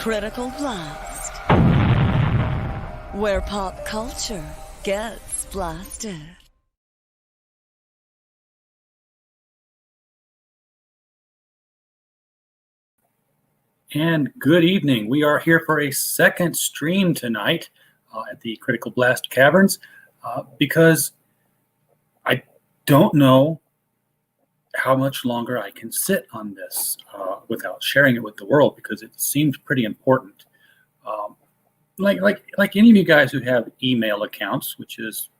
Critical Blast, where pop culture gets blasted. And good evening. We are here for a second stream tonight at the Critical Blast Caverns because I don't know how much longer I can sit on this without sharing it with the world, because it seems pretty important. Like any of you guys who have email accounts, which is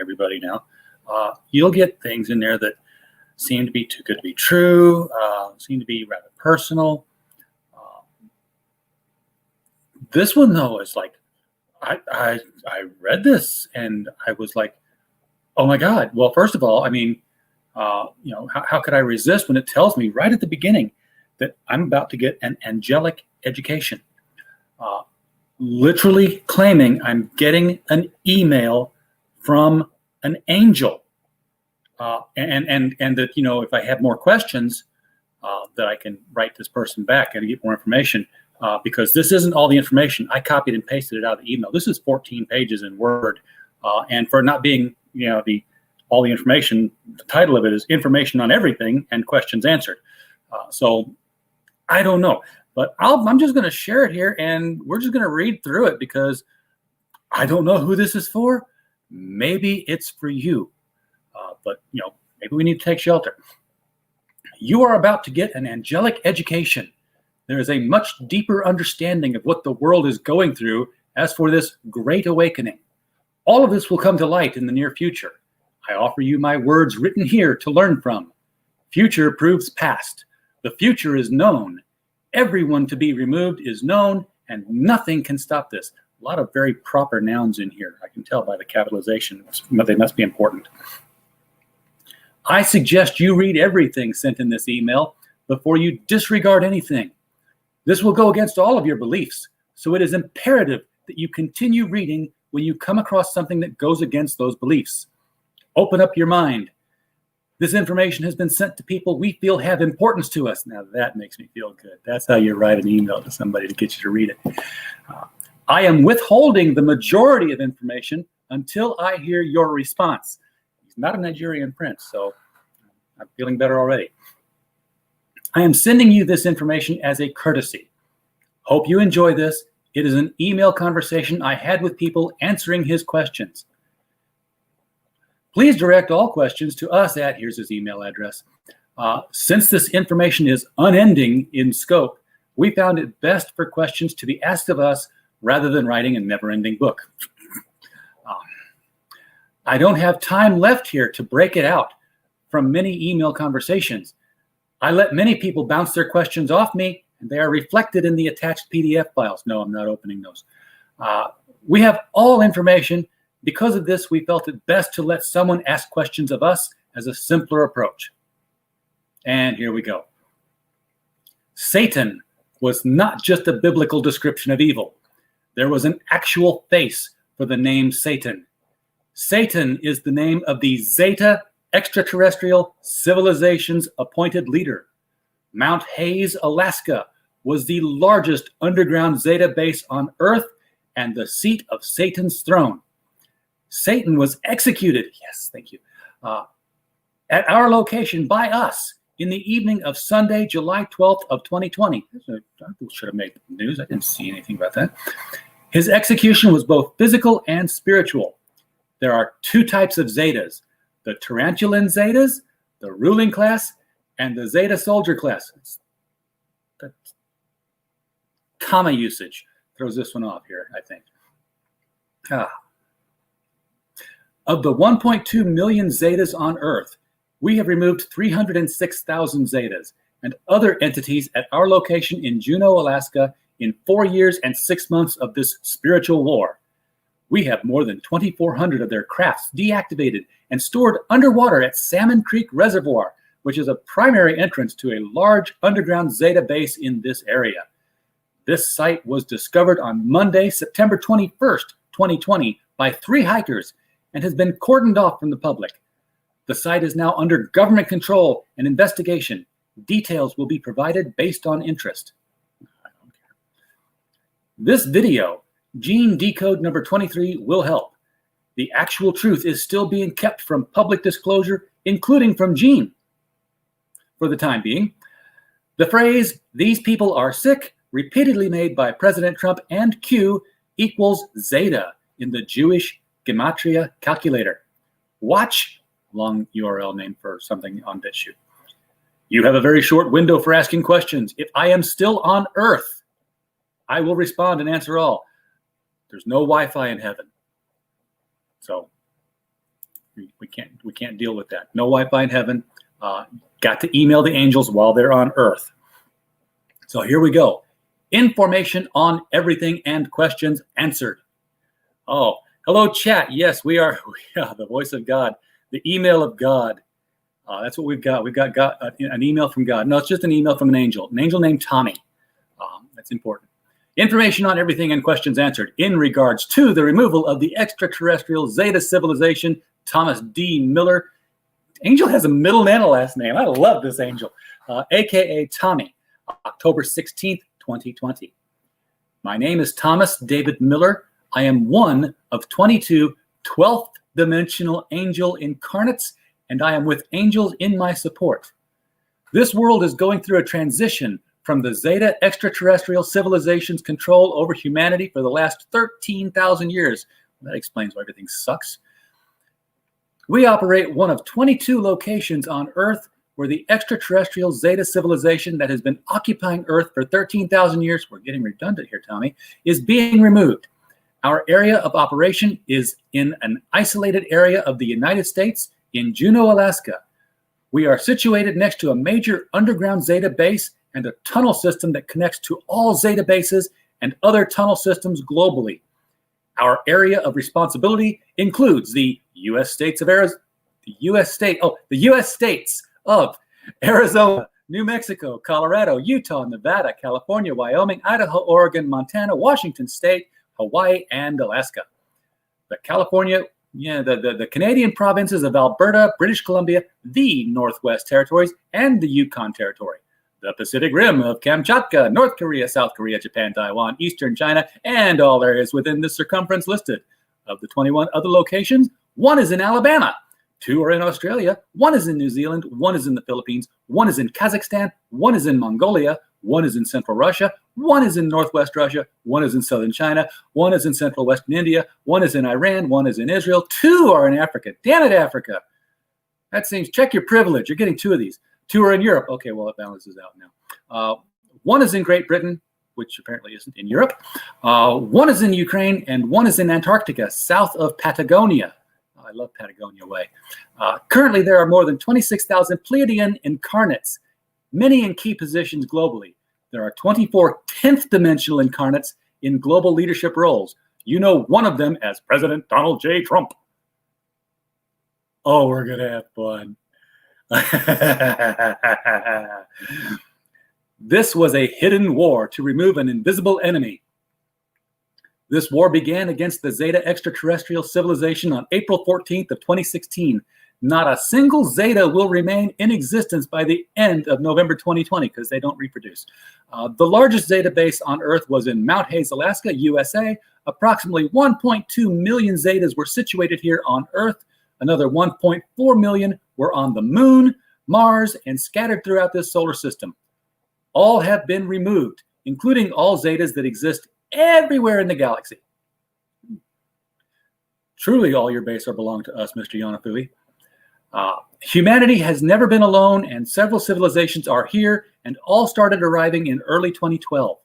everybody now, you'll get things in there that seem to be too good to be true, seem to be rather personal. This one, though, is like, I read this and I was like, oh my God. Well, first of all, I mean, how could I resist when it tells me right at the beginning that I'm about to get an angelic education? Literally claiming I'm getting an email from an angel, and that, if I have more questions, that I can write this person back and get more information, because this isn't all the information. I copied and pasted it out of the email. This is 14 pages in Word, and for not being all the information, the title of it is Information on Everything and Questions Answered. So I don't know. But I'm just going to share it here, and we're just going to read through it because I don't know who this is for. Maybe it's for you. But maybe we need to take shelter. You are about to get an angelic education. There is a much deeper understanding of what the world is going through as for this great awakening. All of this will come to light in the near future. I offer you my words written here to learn from. Future proves past. The future is known. Everyone to be removed is known, and nothing can stop this. A lot of very proper nouns in here. I can tell by the capitalization, but they must be important. I suggest you read everything sent in this email before you disregard anything. This will go against all of your beliefs, so it is imperative that you continue reading when you come across something that goes against those beliefs. Open up your mind. This information has been sent to people we feel have importance to us. Now that makes me feel good. That's how you write an email to somebody to get you to read it. I am withholding the majority of information until I hear your response. He's not a Nigerian prince, so I'm feeling better already. I am sending you this information as a courtesy. Hope you enjoy this. It is an email conversation I had with people answering his questions. Please direct all questions to us at, here's his email address. Since this information is unending in scope, we found it best for questions to be asked of us rather than writing a never-ending book. I don't have time left here to break it out from many email conversations. I let many people bounce their questions off me, and they are reflected in the attached PDF files. No, I'm not opening those. We have all information. Because of this, we felt it best to let someone ask questions of us as a simpler approach. And here we go. Satan was not just a biblical description of evil. There was an actual face for the name Satan. Satan is the name of the Zeta extraterrestrial civilization's appointed leader. Mount Hayes, Alaska, was the largest underground Zeta base on Earth and the seat of Satan's throne. Satan was executed, yes, thank you, at our location by us in the evening of Sunday, July 12th of 2020. I should have made the news. I didn't see anything about that. His execution was both physical and spiritual. There are two types of Zetas, the Tarantulan Zetas, the ruling class, and the Zeta soldier class. That's comma usage throws this one off here, I think. Of the 1.2 million Zetas on Earth, we have removed 306,000 Zetas and other entities at our location in Juneau, Alaska, in 4 years and 6 months of this spiritual war. We have more than 2,400 of their crafts deactivated and stored underwater at Salmon Creek Reservoir, which is a primary entrance to a large underground Zeta base in this area. This site was discovered on Monday, September 21st, 2020, by 3 hikers and has been cordoned off from the public. The site is now under government control and investigation. Details will be provided based on interest. I don't care. This video, gene decode number 23, will help. The actual truth is still being kept from public disclosure, including from Gene. For the time being, the phrase, "these people are sick," repeatedly made by President Trump and Q, equals zeta in the Jewish gematria calculator. Watch, long URL name for something on BitChute. You have a very short window for asking questions. If I am still on Earth, I will respond and answer all. There's no Wi-Fi in heaven, so we can't deal with that. No Wi-Fi in heaven. Got to email the angels while they're on Earth. So here we go. Information on everything and questions answered. Oh, hello chat. Yes, we are the voice of God, the email of God. That's what we've got. We've got God, an email from God. No, it's just an email from an angel named Tommy. That's important. Information on everything and questions answered in regards to the removal of the extraterrestrial Zeta civilization, Thomas D. Miller. Angel has a middle and a last name. I love this angel. AKA Tommy, October 16th, 2020. My name is Thomas David Miller. I am one of 22 12th dimensional angel incarnates, and I am with angels in my support. This world is going through a transition from the Zeta extraterrestrial civilization's control over humanity for the last 13,000 years. That explains why everything sucks. We operate one of 22 locations on Earth where the extraterrestrial Zeta civilization that has been occupying Earth for 13,000 years, we're getting redundant here, Tommy, is being removed. Our area of operation is in an isolated area of the United States in Juneau, Alaska. We are situated next to a major underground Zeta base and a tunnel system that connects to all Zeta bases and other tunnel systems globally. Our area of responsibility includes the U.S. states of Arizona, New Mexico, Colorado, Utah, Nevada, California, Wyoming, Idaho, Oregon, Montana, Washington State, Hawaii, and Alaska. The Canadian provinces of Alberta, British Columbia, the Northwest Territories, and the Yukon Territory. The Pacific Rim of Kamchatka, North Korea, South Korea, Japan, Taiwan, Eastern China, and all areas within the circumference listed. Of the 21 other locations, 1 is in Alabama, 2 are in Australia, 1 is in New Zealand, 1 is in the Philippines, 1 is in Kazakhstan, 1 is in Mongolia, 1 is in Central Russia, 1 is in Northwest Russia, 1 is in Southern China, 1 is in Central Western India, 1 is in Iran, 1 is in Israel, 2 are in Africa. Damn it, Africa. That seems, check your privilege. You're getting 2 of these. 2 are in Europe. Okay, well, it balances out now. 1 is in Great Britain, which apparently isn't in Europe. 1 is in Ukraine, and 1 is in Antarctica, south of Patagonia. I love Patagonia Way. Currently, there are more than 26,000 Pleiadian incarnates, many in key positions globally. There are 24 10th dimensional incarnates in global leadership roles. You know one of them as President Donald J. Trump. Oh, we're going to have fun. This was a hidden war to remove an invisible enemy. This war began against the Zeta extraterrestrial civilization on April 14th of 2016. Not a single Zeta will remain in existence by the end of November 2020 because they don't reproduce. The largest Zeta base on Earth was in Mount Hayes, Alaska, USA. Approximately 1.2 million Zetas were situated here on Earth. Another 1.4 million were on the Moon, Mars, and scattered throughout this solar system. All have been removed, including all Zetas that exist everywhere in the galaxy. Truly, all your base are belong to us, Mr. Yanafui. Humanity has never been alone, and several civilizations are here, and all started arriving in early 2012.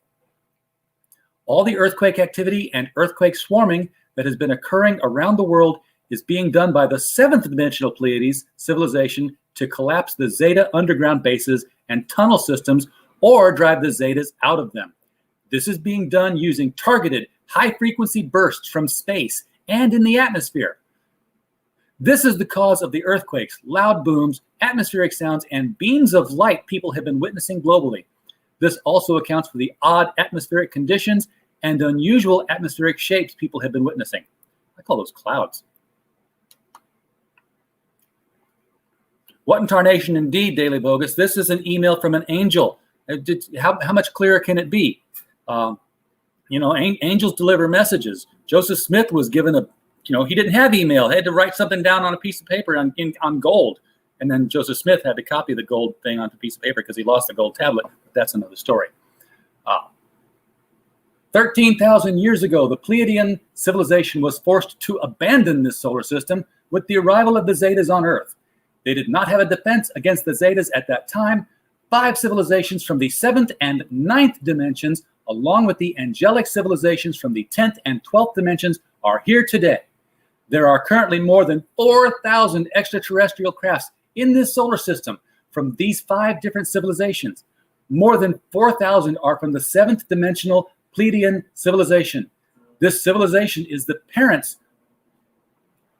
All the earthquake activity and earthquake swarming that has been occurring around the world is being done by the 7th dimensional Pleiades civilization to collapse the Zeta underground bases and tunnel systems or drive the Zetas out of them. This is being done using targeted high-frequency bursts from space and in the atmosphere. This is the cause of the earthquakes, loud booms, atmospheric sounds, and beams of light people have been witnessing globally. This also accounts for the odd atmospheric conditions and unusual atmospheric shapes people have been witnessing. I call those clouds. What in tarnation indeed, Daily Bogus? This is an email from an angel. How much clearer can it be? Angels deliver messages. Joseph Smith was given he didn't have email. He had to write something down on a piece of paper on gold. And then Joseph Smith had to copy the gold thing onto a piece of paper because he lost the gold tablet. But that's another story. 13,000 years ago, the Pleiadian civilization was forced to abandon this solar system with the arrival of the Zetas on Earth. They did not have a defense against the Zetas at that time. 5 civilizations from the 7th and 9th dimensions, along with the angelic civilizations from the 10th and 12th dimensions, are here today. There are currently more than 4,000 extraterrestrial crafts in this solar system from these 5 different civilizations. More than 4,000 are from the 7th dimensional Pleiadian civilization. This civilization is the parents.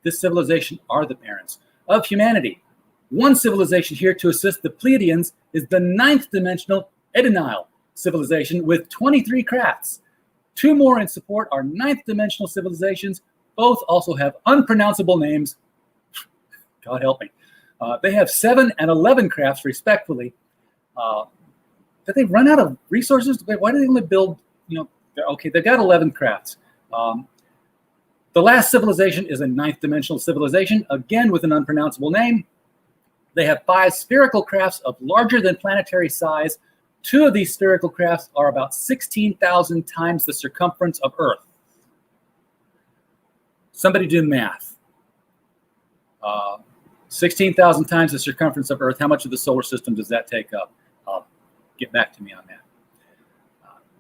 This civilization are the parents of humanity. One civilization here to assist the Pleiadians is the 9th dimensional Edinile civilization with 23 crafts. 2 more in support are 9th dimensional civilizations. Both also have unpronounceable names. God help me. They have 7 and 11 crafts, respectively. Did they run out of resources? Why do they only build, okay, they've got 11 crafts. The last civilization is a 9th dimensional civilization, again with an unpronounceable name. They have 5 spherical crafts of larger than planetary size. 2 of these spherical crafts are about 16,000 times the circumference of Earth. Somebody do math. 16,000 times the circumference of Earth. How much of the solar system does that take up? Get back to me on that.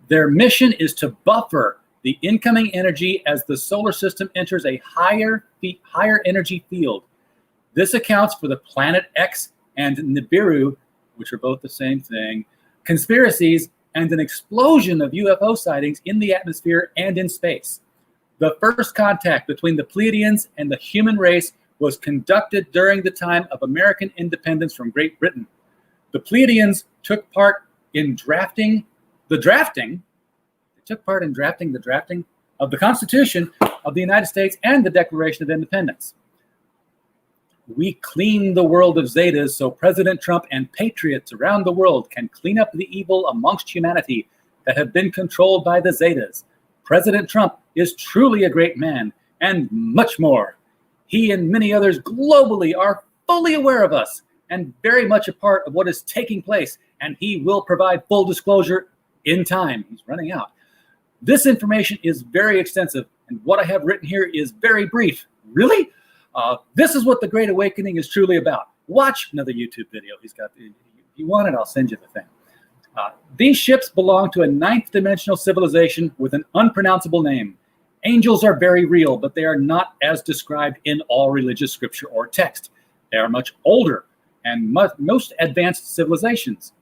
Their mission is to buffer the incoming energy as the solar system enters a higher energy field. This accounts for the Planet X and Nibiru, which are both the same thing, conspiracies, and an explosion of UFO sightings in the atmosphere and in space. The first contact between the Pleiadians and the human race was conducted during the time of American independence from Great Britain. The Pleiadians took part in drafting the drafting of the Constitution of the United States and the Declaration of Independence. We clean the world of Zetas so President Trump and patriots around the world can clean up the evil amongst humanity that have been controlled by the Zetas. President Trump is truly a great man, and much more. He and many others globally are fully aware of us and very much a part of what is taking place, and he will provide full disclosure in time. He's running out. This information is very extensive, and what I have written here is very brief. Really? This is what the Great Awakening is truly about. Watch another YouTube video. If you want it, I'll send you the thing. These ships belong to a 9th dimensional civilization with an unpronounceable name. Angels are very real, but they are not as described in all religious scripture or text. They are much older and most advanced civilizations.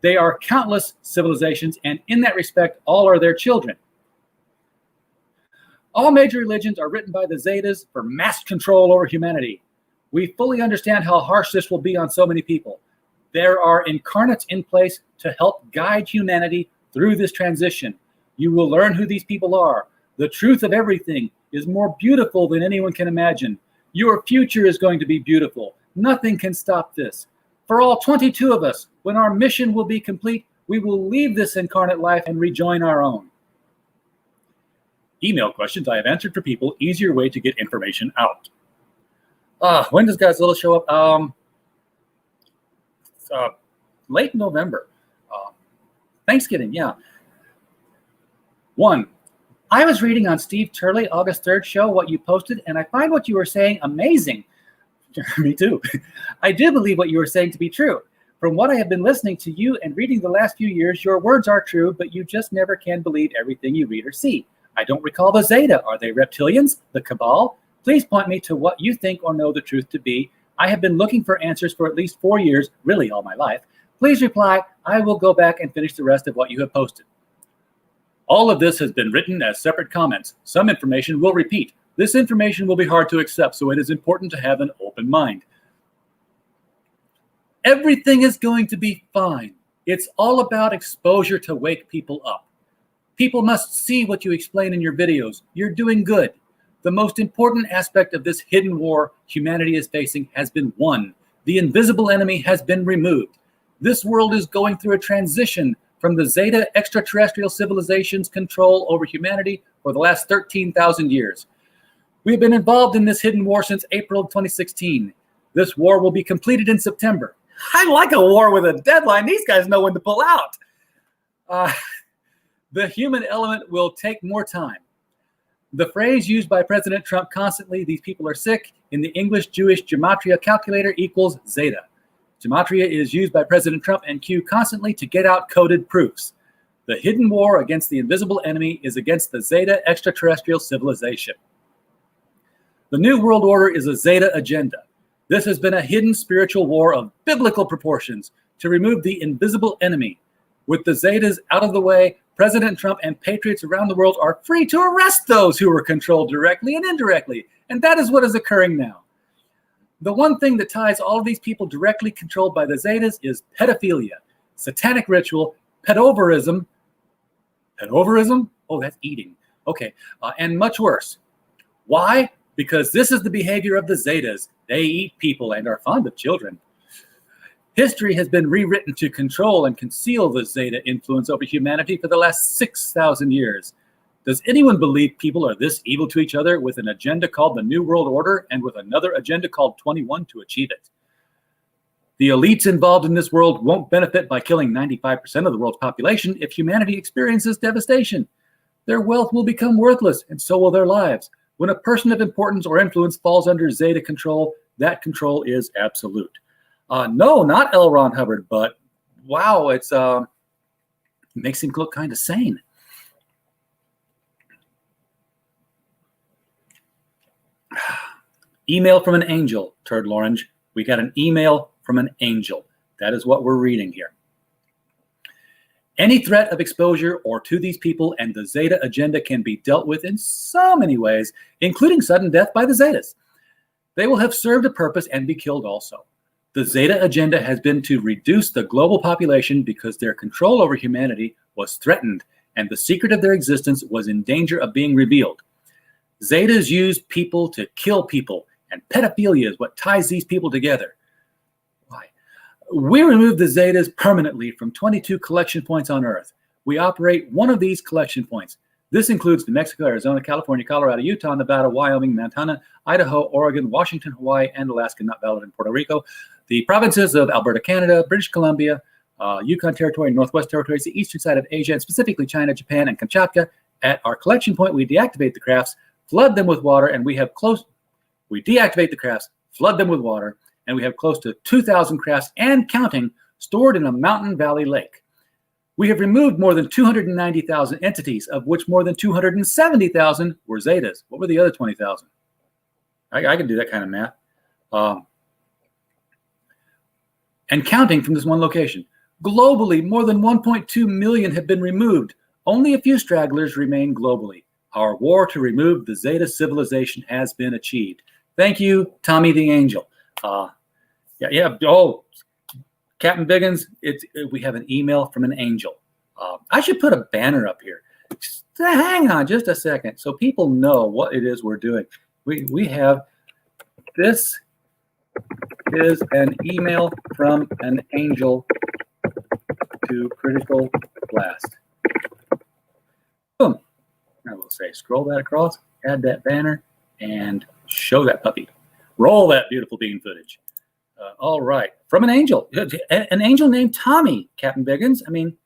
They are countless civilizations, and in that respect, all are their children. All major religions are written by the Zetas for mass control over humanity. We fully understand how harsh this will be on so many people. There are incarnates in place to help guide humanity through this transition. You will learn who these people are. The truth of everything is more beautiful than anyone can imagine. Your future is going to be beautiful. Nothing can stop this. For all 22 of us, when our mission will be complete, we will leave this incarnate life and rejoin our own. Email questions I have answered for people. Easier way to get information out. When does Godzilla show up? Late November. Thanksgiving, yeah. 1. I was reading on Steve Turley, August 3rd show, what you posted, and I find what you were saying amazing. Me too. I do believe what you were saying to be true. From what I have been listening to you and reading the last few years, your words are true, but you just never can believe everything you read or see. I don't recall the Zeta. Are they reptilians? The Cabal? Please point me to what you think or know the truth to be. I have been looking for answers for at least 4 years, really all my life. Please reply. I will go back and finish the rest of what you have posted. All of this has been written as separate comments. Some information will repeat. This information will be hard to accept, so it is important to have an open mind. Everything is going to be fine. It's all about exposure to wake people up. People must see what you explain in your videos. You're doing good. The most important aspect of this hidden war humanity is facing has been won. The invisible enemy has been removed. This world is going through a transition from the Zeta extraterrestrial civilization's control over humanity for the last 13,000 years. We have been involved in this hidden war since April of 2016. This war will be completed in September. I like a war with a deadline. These guys know when to pull out. The human element will take more time. The phrase used by President Trump constantly, "these people are sick," in the English-Jewish gematria calculator equals zeta. Gematria is used by President Trump and Q constantly to get out coded proofs. The hidden war against the invisible enemy is against the Zeta extraterrestrial civilization. The New World Order is a Zeta agenda. This has been a hidden spiritual war of biblical proportions to remove the invisible enemy. With the Zetas out of the way, President Trump and patriots around the world are free to arrest those who were controlled directly and indirectly. And that is what is occurring now. The one thing that ties all of these people directly controlled by the Zetas is pedophilia, satanic ritual, pedoverism. Pedoverism? Oh, that's eating. Okay. And much worse. Why? Because this is the behavior of the Zetas. They eat people and are fond of children. History has been rewritten to control and conceal the Zeta influence over humanity for the last 6,000 years. Does anyone believe people are this evil to each other with an agenda called the New World Order and with another agenda called 21 to achieve it? The elites involved in this world won't benefit by killing 95% of the world's population if humanity experiences devastation. Their wealth will become worthless, and so will their lives. When a person of importance or influence falls under Zeta control, that control is absolute. No, not L. Ron Hubbard, but wow, it makes him look kind of sane. Email from an angel, Turd Lorange. We got an email from an angel. That is what we're reading here. Any threat of exposure or to these people and the Zeta agenda can be dealt with in so many ways, including sudden death by the Zetas. They will have served a purpose and be killed also. The Zeta agenda has been to reduce the global population because their control over humanity was threatened and the secret of their existence was in danger of being revealed. Zetas use people to kill people, and pedophilia is what ties these people together. Why? We removed the Zetas permanently from 22 collection points on Earth. We operate one of these collection points. This includes New Mexico, Arizona, California, Colorado, Utah, Nevada, Wyoming, Montana, Idaho, Oregon, Washington, Hawaii, and Alaska, not valid in Puerto Rico. The provinces of Alberta, Canada, British Columbia, Yukon Territory, Northwest Territories, the eastern side of Asia, and specifically China, Japan, and Kamchatka. At our collection point, we deactivate the crafts, flood them with water, and we deactivate the crafts, flood them with water, and we have close to 2,000 crafts and counting stored in a mountain valley lake. We have removed more than 290,000 entities, of which more than 270,000 were Zetas. What were the other 20,000? I can do that kind of math. And counting from this one location. Globally, more than 1.2 million have been removed. Only a few stragglers remain globally. Our war to remove the Zeta civilization has been achieved. Thank you, Tommy the Angel. Yeah. Oh, Captain Biggins, we have an email from an angel. I should put a banner up here. Hang on just a second so people know what it is we're doing. We have, this is an email from an angel to Critical Blast. Boom. I will say, scroll that across, add that banner, and show that puppy. Roll that beautiful bean footage. All right. From an angel named Tommy, Captain Biggins. I mean,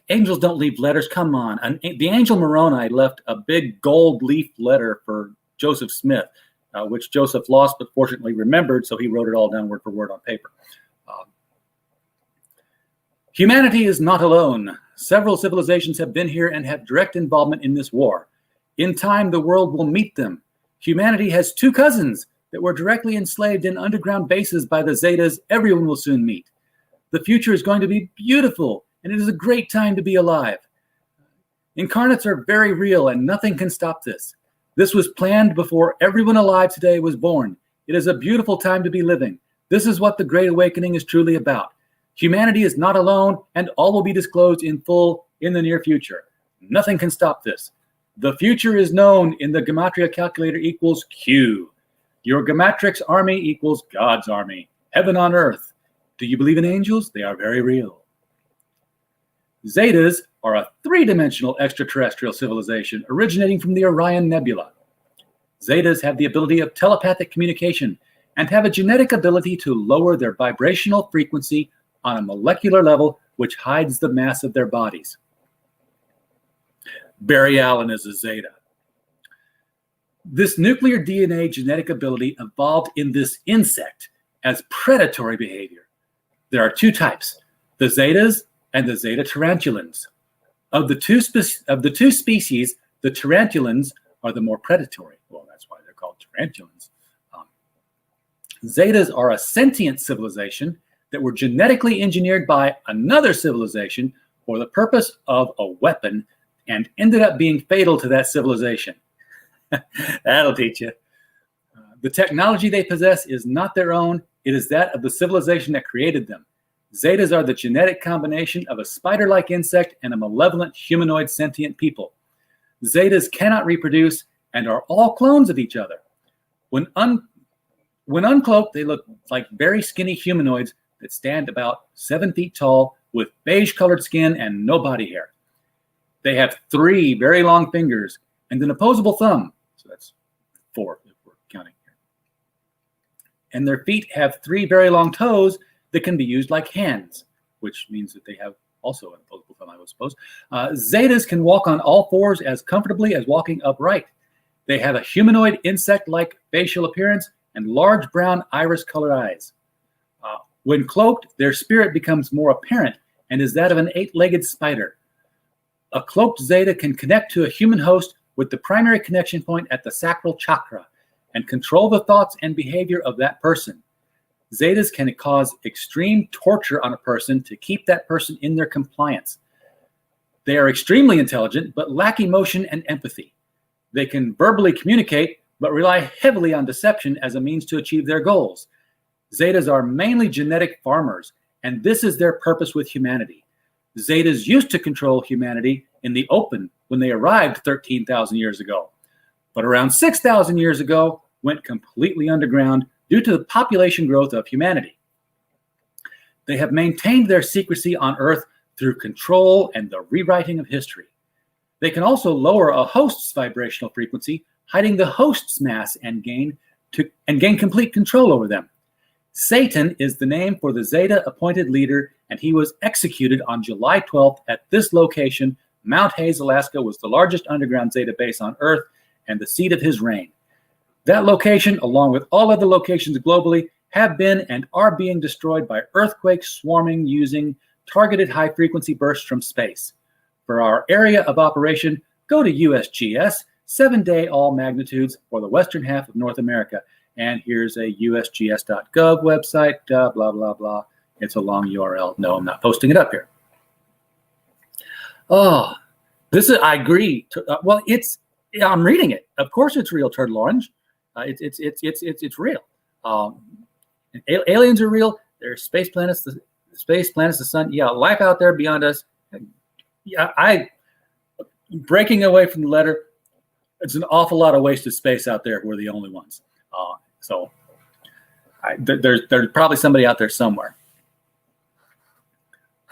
angels don't leave letters. Come on. The angel Moroni left a big gold leaf letter for Joseph Smith, which Joseph lost but fortunately remembered, so he wrote it all down word for word on paper. Humanity is not alone. Several civilizations have been here and have direct involvement in this war. In time, the world will meet them. Humanity has two cousins that were directly enslaved in underground bases by the Zetas. Everyone will soon meet. The future is going to be beautiful, and it is a great time to be alive. Incarnates are very real, and nothing can stop this. This was planned before everyone alive today was born. It is a beautiful time to be living. This is what the Great Awakening is truly about. Humanity is not alone, and all will be disclosed in full in the near future. Nothing can stop this. The future is known in the Gematria calculator equals Q. Your Gematrix army equals God's army. Heaven on earth. Do you believe in angels? They are very real. Zetas are a three-dimensional extraterrestrial civilization originating from the Orion Nebula. Zetas have the ability of telepathic communication and have a genetic ability to lower their vibrational frequency on a molecular level, which hides the mass of their bodies. Barry Allen is a Zeta. This nuclear DNA genetic ability evolved in this insect as predatory behavior. There are two types, the Zetas and the Zeta tarantulans. Of the two species, the tarantulans are the more predatory. Well, that's why they're called tarantulans. Zetas are a sentient civilization that were genetically engineered by another civilization for the purpose of a weapon and ended up being fatal to that civilization. That'll teach you. The technology they possess is not their own. It is that of the civilization that created them. Zetas are the genetic combination of a spider-like insect and a malevolent humanoid sentient people. Zetas cannot reproduce and are all clones of each other. When uncloaked, they look like very skinny humanoids that stand about 7 feet tall with beige-colored skin and no body hair. They have 3 very long fingers and an opposable thumb. So that's 4 if we're counting here. And their feet have 3 very long toes that can be used like hands, which means that they have also an opposable thumb, I would suppose. Zetas can walk on all 4s as comfortably as walking upright. They have a humanoid insect-like facial appearance and large brown iris-colored eyes. When cloaked, their spirit becomes more apparent and is that of an 8-legged spider. A cloaked Zeta can connect to a human host with the primary connection point at the sacral chakra and control the thoughts and behavior of that person. Zetas can cause extreme torture on a person to keep that person in their compliance. They are extremely intelligent but lack emotion and empathy. They can verbally communicate but rely heavily on deception as a means to achieve their goals. Zetas are mainly genetic farmers, and this is their purpose with humanity. Zetas used to control humanity in the open when they arrived 13,000 years ago, but around 6,000 years ago went completely underground due to the population growth of humanity. They have maintained their secrecy on Earth through control and the rewriting of history. They can also lower a host's vibrational frequency, hiding the host's mass and gain complete control over them. Satan is the name for the Zeta-appointed leader, and he was executed on July 12th at this location. Mount Hayes, Alaska, was the largest underground Zeta base on Earth and the seat of his reign. That location, along with all other locations globally, have been and are being destroyed by earthquakes swarming using targeted high-frequency bursts from space. For our area of operation, go to USGS, 7-day all magnitudes for the western half of North America. And here's a usgs.gov website, blah, blah, blah. It's a long URL. No, I'm not posting it up here. Oh, I agree. I'm reading it. Of course it's real, Turtle Orange. It's real. Aliens are real. There's space planets, the sun. Yeah, life out there beyond us. Yeah, breaking away from the letter, it's an awful lot of wasted space out there. We're the only ones. There's probably somebody out there somewhere.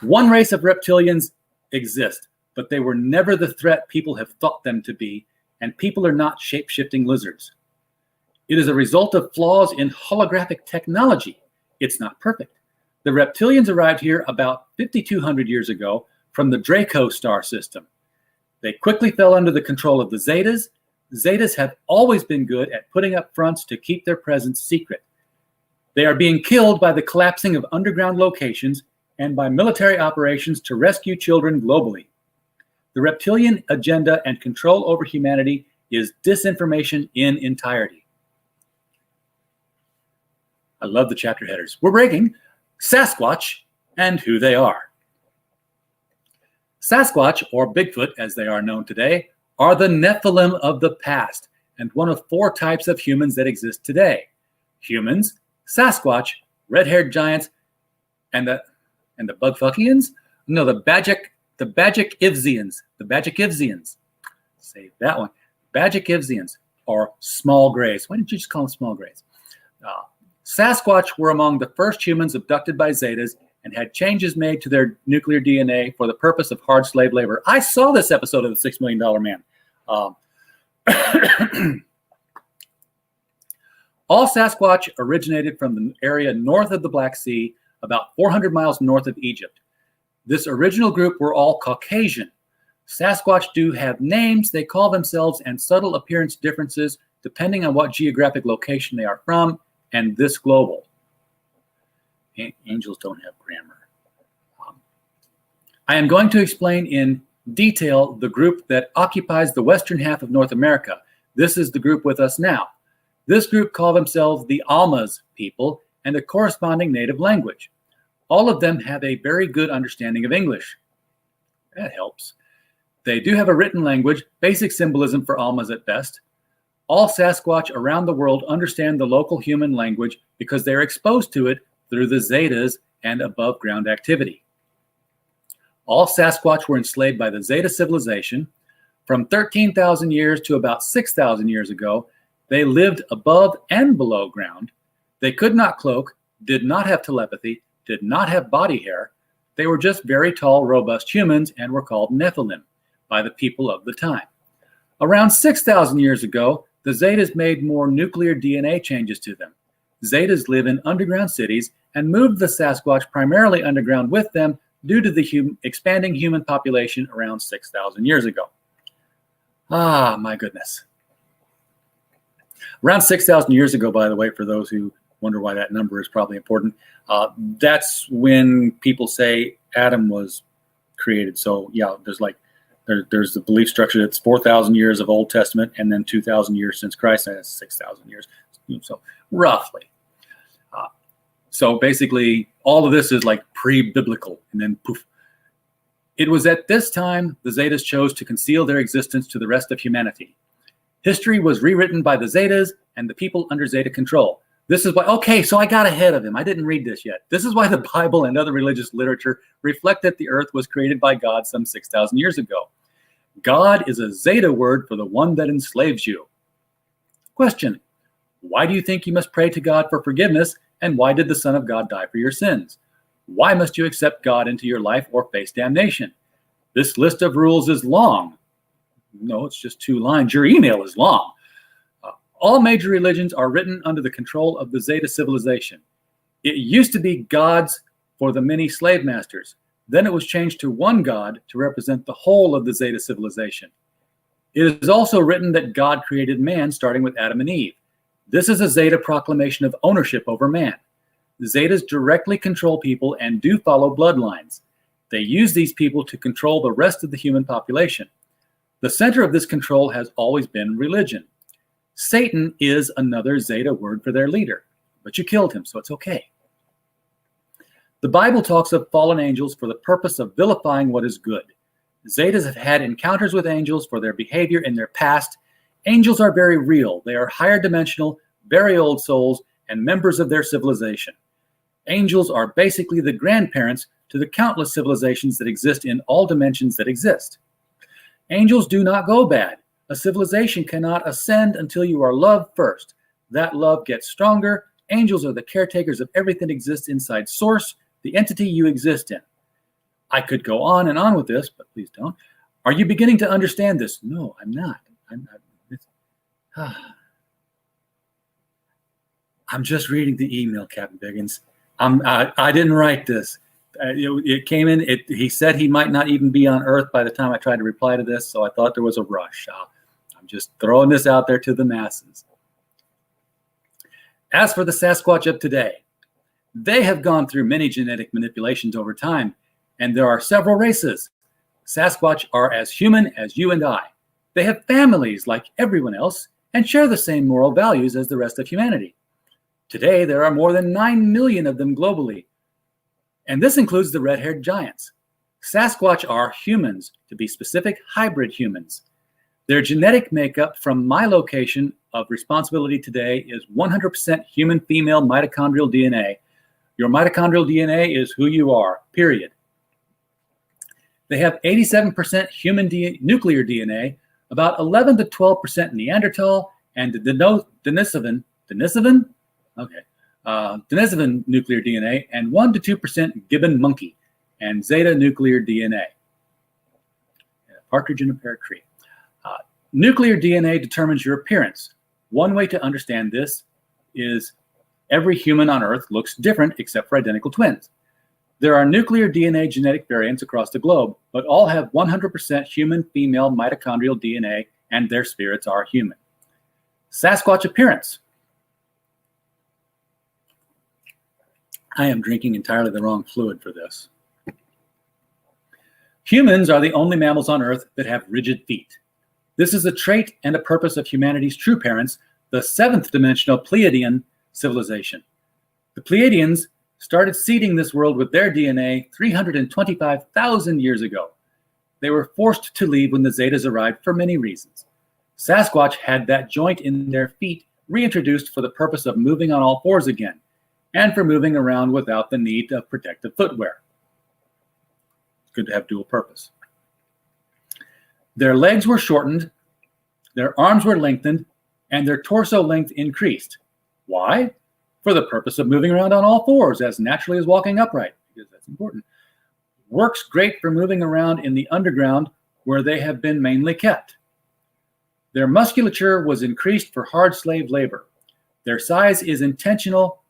One race of reptilians exist, but they were never the threat people have thought them to be, and people are not shape-shifting lizards. It is a result of flaws in holographic technology. It's not perfect. The reptilians arrived here about 5,200 years ago from the Draco star system. They quickly fell under the control of the Zetas. Zetas have always been good at putting up fronts to keep their presence secret. They are being killed by the collapsing of underground locations and by military operations to rescue children globally. The reptilian agenda and control over humanity is disinformation in entirety. I love the chapter headers. We're breaking Sasquatch and who they are. Sasquatch, or Bigfoot as they are known today, are the Nephilim of the past and one of 4 types of humans that exist today. Humans, Sasquatch, red-haired giants, and the Bugfuckians? No, the Bajikivzians. The Bajikivzians. Save that one. Bajikivzians, or small grays. Why didn't you just call them small grays? Sasquatch were among the first humans abducted by Zetas and had changes made to their nuclear DNA for the purpose of hard slave labor. I saw this episode of The $6 Million Man. All Sasquatch originated from the area north of the Black Sea, about 400 miles north of Egypt. This original group were all Caucasian. Sasquatch do have names they call themselves and subtle appearance differences depending on what geographic location they are from, and this global. Angels don't have grammar. I am going to explain in detail the group that occupies the western half of North America. This is the group with us now. This group call themselves the Almas people and a corresponding native language. All of them have a very good understanding of English. That helps. They do have a written language, basic symbolism for Almas at best. All Sasquatch around the world understand the local human language because they are exposed to it through the Zetas and above ground activity. All Sasquatch were enslaved by the Zeta civilization. From 13,000 years to about 6,000 years ago, they lived above and below ground. They could not cloak, did not have telepathy, did not have body hair. They were just very tall, robust humans and were called Nephilim by the people of the time. Around 6,000 years ago, the Zetas made more nuclear DNA changes to them. Zetas live in underground cities and moved the Sasquatch primarily underground with them due to the expanding human population around 6,000 years ago. Ah, my goodness. Around 6,000 years ago, by the way, for those who wonder why that number is probably important, that's when people say Adam was created. So yeah, there's the belief structure that's 4,000 years of Old Testament and then 2,000 years since Christ, and that's 6,000 years. So roughly. So basically, all of this is like pre-biblical, and then poof. It was at this time the Zetas chose to conceal their existence to the rest of humanity. History was rewritten by the Zetas and the people under Zeta control. This is why, okay, so I got ahead of him. I didn't read this yet. This is why the Bible and other religious literature reflect that the earth was created by God some 6,000 years ago. God is a Zeta word for the one that enslaves you. Question: why do you think you must pray to God for forgiveness, and why did the Son of God die for your sins? Why must you accept God into your life or face damnation? This list of rules is long. No, it's just 2 lines. Your email is long. All major religions are written under the control of the Zeta civilization. It used to be gods for the many slave masters. Then it was changed to one God to represent the whole of the Zeta civilization. It is also written that God created man starting with Adam and Eve. This is a Zeta proclamation of ownership over man. The Zetas directly control people and do follow bloodlines. They use these people to control the rest of the human population. The center of this control has always been religion. Satan is another Zeta word for their leader, but you killed him, so it's okay. The Bible talks of fallen angels for the purpose of vilifying what is good. Zetas have had encounters with angels for their behavior in their past. Angels are very real. They are higher dimensional, very old souls, and members of their civilization. Angels are basically the grandparents to the countless civilizations that exist in all dimensions that exist. Angels do not go bad. A civilization cannot ascend until you are loved first. That love gets stronger. Angels are the caretakers of everything that exists inside Source, the entity you exist in. I could go on and on with this, but please don't. Are you beginning to understand this? No, I'm not. I'm just reading the email, Captain Biggins. I didn't write this. It came in. He said he might not even be on Earth by the time I tried to reply to this, so I thought there was a rush. I'm just throwing this out there to the masses. As for the Sasquatch of today, they have gone through many genetic manipulations over time, and there are several races. Sasquatch are as human as you and I. They have families like everyone else and share the same moral values as the rest of humanity. Today, there are more than 9 million of them globally, and this includes the red-haired giants. Sasquatch are humans, to be specific, hybrid humans. Their genetic makeup from my location of responsibility today is 100% human female mitochondrial DNA. Your mitochondrial DNA is who you are, period. They have 87% human nuclear DNA, about 11 to 12% Neanderthal, and Denisovan, okay, denisovan nuclear DNA, and 1 to 2% gibbon monkey, and zeta nuclear DNA. A partridge in a pear tree. Nuclear DNA determines your appearance. One way to understand this is every human on Earth looks different except for identical twins. There are nuclear DNA genetic variants across the globe, but all have 100% human female mitochondrial DNA, and their spirits are human. Sasquatch appearance. I am drinking entirely the wrong fluid for this. Humans are the only mammals on Earth that have rigid feet. This is a trait and a purpose of humanity's true parents, the seventh dimensional Pleiadian civilization. The Pleiadians started seeding this world with their DNA 325,000 years ago. They were forced to leave when the Zetas arrived for many reasons. Sasquatch had that joint in their feet reintroduced for the purpose of moving on all fours again, and for moving around without the need of protective footwear. It's good to have dual purpose. Their legs were shortened, their arms were lengthened, and their torso length increased. Why? For the purpose of moving around on all fours as naturally as walking upright, because that's important. Works great for moving around in the underground where they have been mainly kept. Their musculature was increased for hard slave labor. Their size is intentional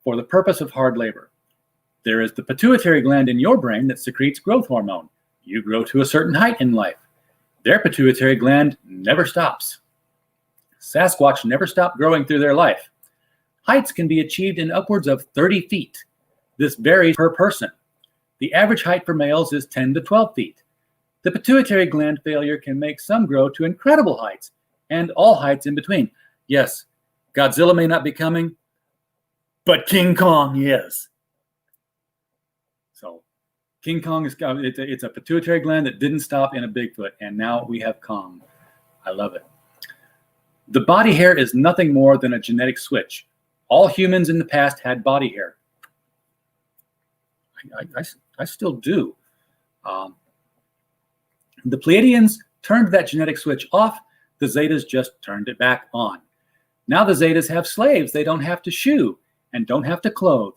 for the purpose of hard labor. There is the pituitary gland in your brain that secretes growth hormone. You grow to a certain height in life. Their pituitary gland never stops. Sasquatch never stopped growing through their life. Heights can be achieved in upwards of 30 feet. This varies per person. The average height for males is 10 to 12 feet. The pituitary gland failure can make some grow to incredible heights, and all heights in between. Yes, Godzilla may not be coming, but King Kong is. So King Kong is it's a pituitary gland that didn't stop in a Bigfoot, and now we have Kong. I love it. The body hair is nothing more than a genetic switch. All humans in the past had body hair. I still do. The Pleiadians turned that genetic switch off. The Zetas just turned it back on. Now the Zetas have slaves they don't have to shoe and don't have to clothe.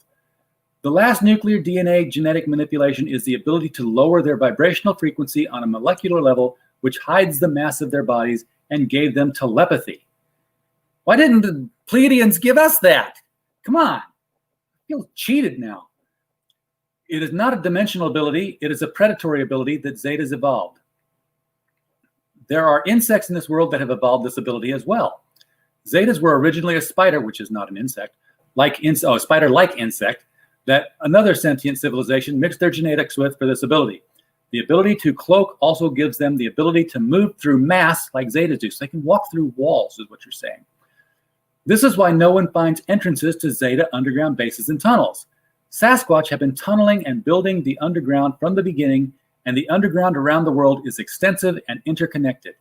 The last nuclear DNA genetic manipulation is the ability to lower their vibrational frequency on a molecular level, which hides the mass of their bodies and gave them telepathy. Why didn't the Pleiadians give us that? Come on. I feel cheated now. It is not a dimensional ability. It is a predatory ability that Zetas evolved. There are insects in this world that have evolved this ability as well. Zetas were originally a spider, which is not an insect, a spider-like insect, that another sentient civilization mixed their genetics with for this ability. The ability to cloak also gives them the ability to move through mass like Zetas do. So they can walk through walls, is what you're saying. This is why no one finds entrances to Zeta underground bases and tunnels. Sasquatch have been tunneling and building the underground from the beginning, and the underground around the world is extensive and interconnected.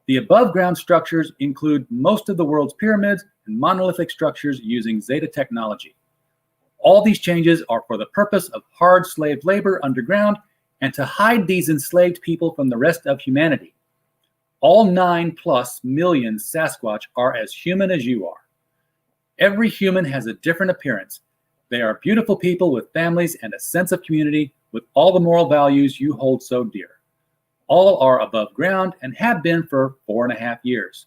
The above-ground structures include most of the world's pyramids and monolithic structures using Zeta technology. All these changes are for the purpose of hard slave labor underground and to hide these enslaved people from the rest of humanity. All 9+ million Sasquatch are as human as you are. Every human has a different appearance. They are beautiful people with families and a sense of community with all the moral values you hold so dear. All are above ground and have been for 4.5 years.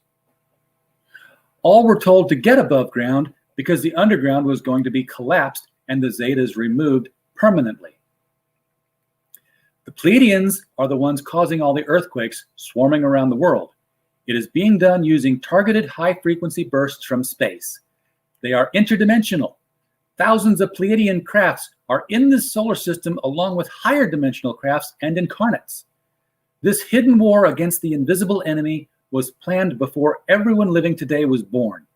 All were told to get above ground because the underground was going to be collapsed and the Zetas removed permanently. The Pleiadians are the ones causing all the earthquakes swarming around the world. It is being done using targeted high-frequency bursts from space. They are interdimensional. Thousands of Pleiadian crafts are in this solar system along with higher dimensional crafts and incarnates. This hidden war against the invisible enemy was planned before everyone living today was born.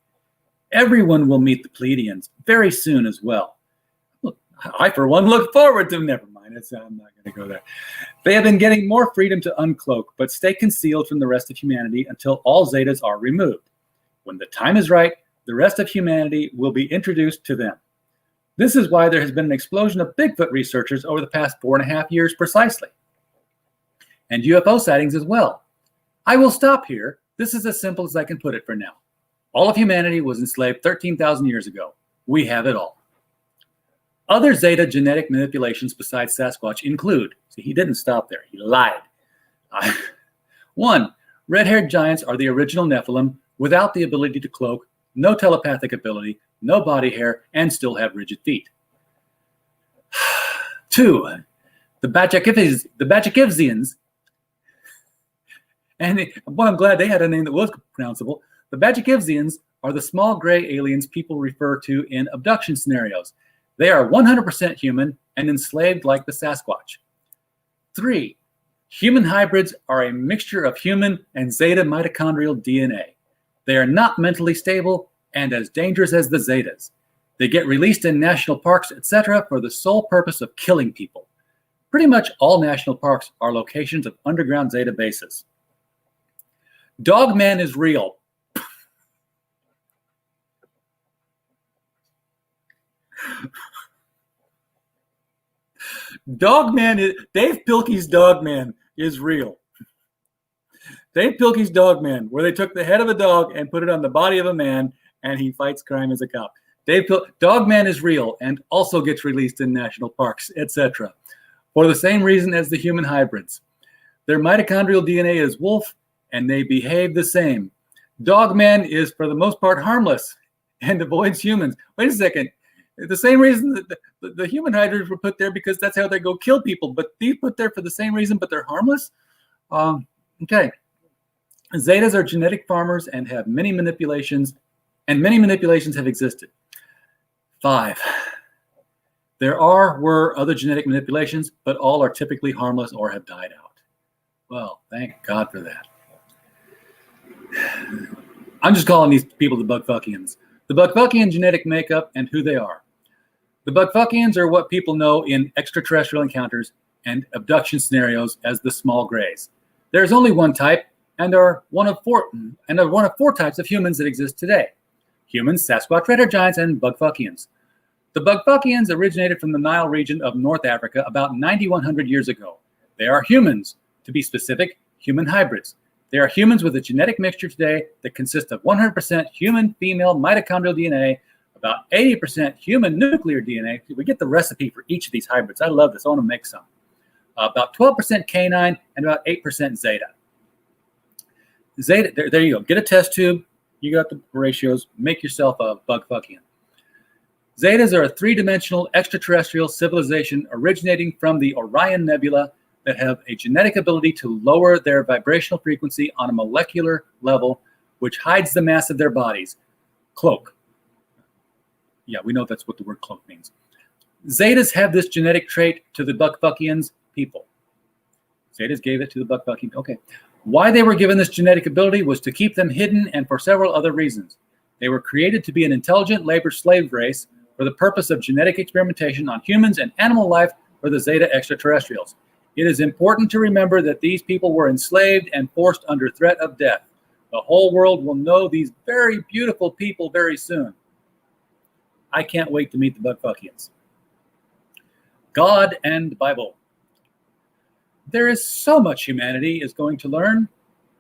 Everyone will meet the Pleiadians very soon as well. Look, I, for one, look forward to them. Never mind. I'm not going to go there. They have been getting more freedom to uncloak, but stay concealed from the rest of humanity until all Zetas are removed. When the time is right, the rest of humanity will be introduced to them. This is why there has been an explosion of Bigfoot researchers over the past 4.5 years precisely. And UFO sightings as well. I will stop here. This is as simple as I can put it for now. All of humanity was enslaved 13,000 years ago. We have it all. Other Zeta genetic manipulations besides Sasquatch include, see, he didn't stop there, he lied. 1. Red-haired giants are the original Nephilim without the ability to cloak, no telepathic ability, no body hair, and still have rigid feet. 2. The Bajikivzians, and I'm glad they had a name that was pronounceable. The Bajikivzians are the small gray aliens people refer to in abduction scenarios. They are 100% human and enslaved like the Sasquatch. 3. Human hybrids are a mixture of human and Zeta mitochondrial DNA. They are not mentally stable and as dangerous as the Zetas. They get released in national parks, etc., for the sole purpose of killing people. Pretty much all national parks are locations of underground Zeta bases. Dogman is real. Dave Pilkey's Dogman is real. Dave Pilkey's Dogman, where they took the head of a dog and put it on the body of a man, and he fights crime as a cop. Dogman is real and also gets released in national parks, etc., for the same reason as the human hybrids. Their mitochondrial DNA is wolf, and they behave the same. Dogman is, for the most part, harmless and avoids humans. Wait a second. The same reason that the human hybrids were put there because that's how they go kill people, but these put there for the same reason, but they're harmless? Okay. Zetas are genetic farmers and have many manipulations, and many manipulations have existed. 5. There were other genetic manipulations, but all are typically harmless or have died out. Well, thank God for that. I'm just calling these people the Bugfuckians. The Bugfuckian genetic makeup and who they are. The Bugfuckians are what people know in extraterrestrial encounters and abduction scenarios as the small grays. There is only one type, and are one of four types of humans that exist today: humans, Sasquatch, red-haired giants, and Bugfuckians. The Bugfuckians originated from the Nile region of North Africa about 9,100 years ago. They are humans, to be specific, human hybrids. They are humans with a genetic mixture today that consists of 100% human female mitochondrial DNA, about 80% human nuclear DNA. We get the recipe for each of these hybrids. I love this. I want to make some. About 12% canine and about 8% Zeta. Zeta, there you go. Get a test tube. You got the ratios. Make yourself a Bugfuckian. Zetas are a three-dimensional extraterrestrial civilization originating from the Orion Nebula that have a genetic ability to lower their vibrational frequency on a molecular level, which hides the mass of their bodies. Cloak. Yeah, we know that's what the word cloak means. Zetas have this genetic trait to the Bugfuckians people. Zetas gave it to the Bugfuckians. Okay. Why they were given this genetic ability was to keep them hidden and for several other reasons. They were created to be an intelligent labor slave race for the purpose of genetic experimentation on humans and animal life for the Zeta extraterrestrials. It is important to remember that these people were enslaved and forced under threat of death. The whole world will know these very beautiful people very soon. I can't wait to meet the Bugfuckians. God and Bible. There is so much humanity is going to learn,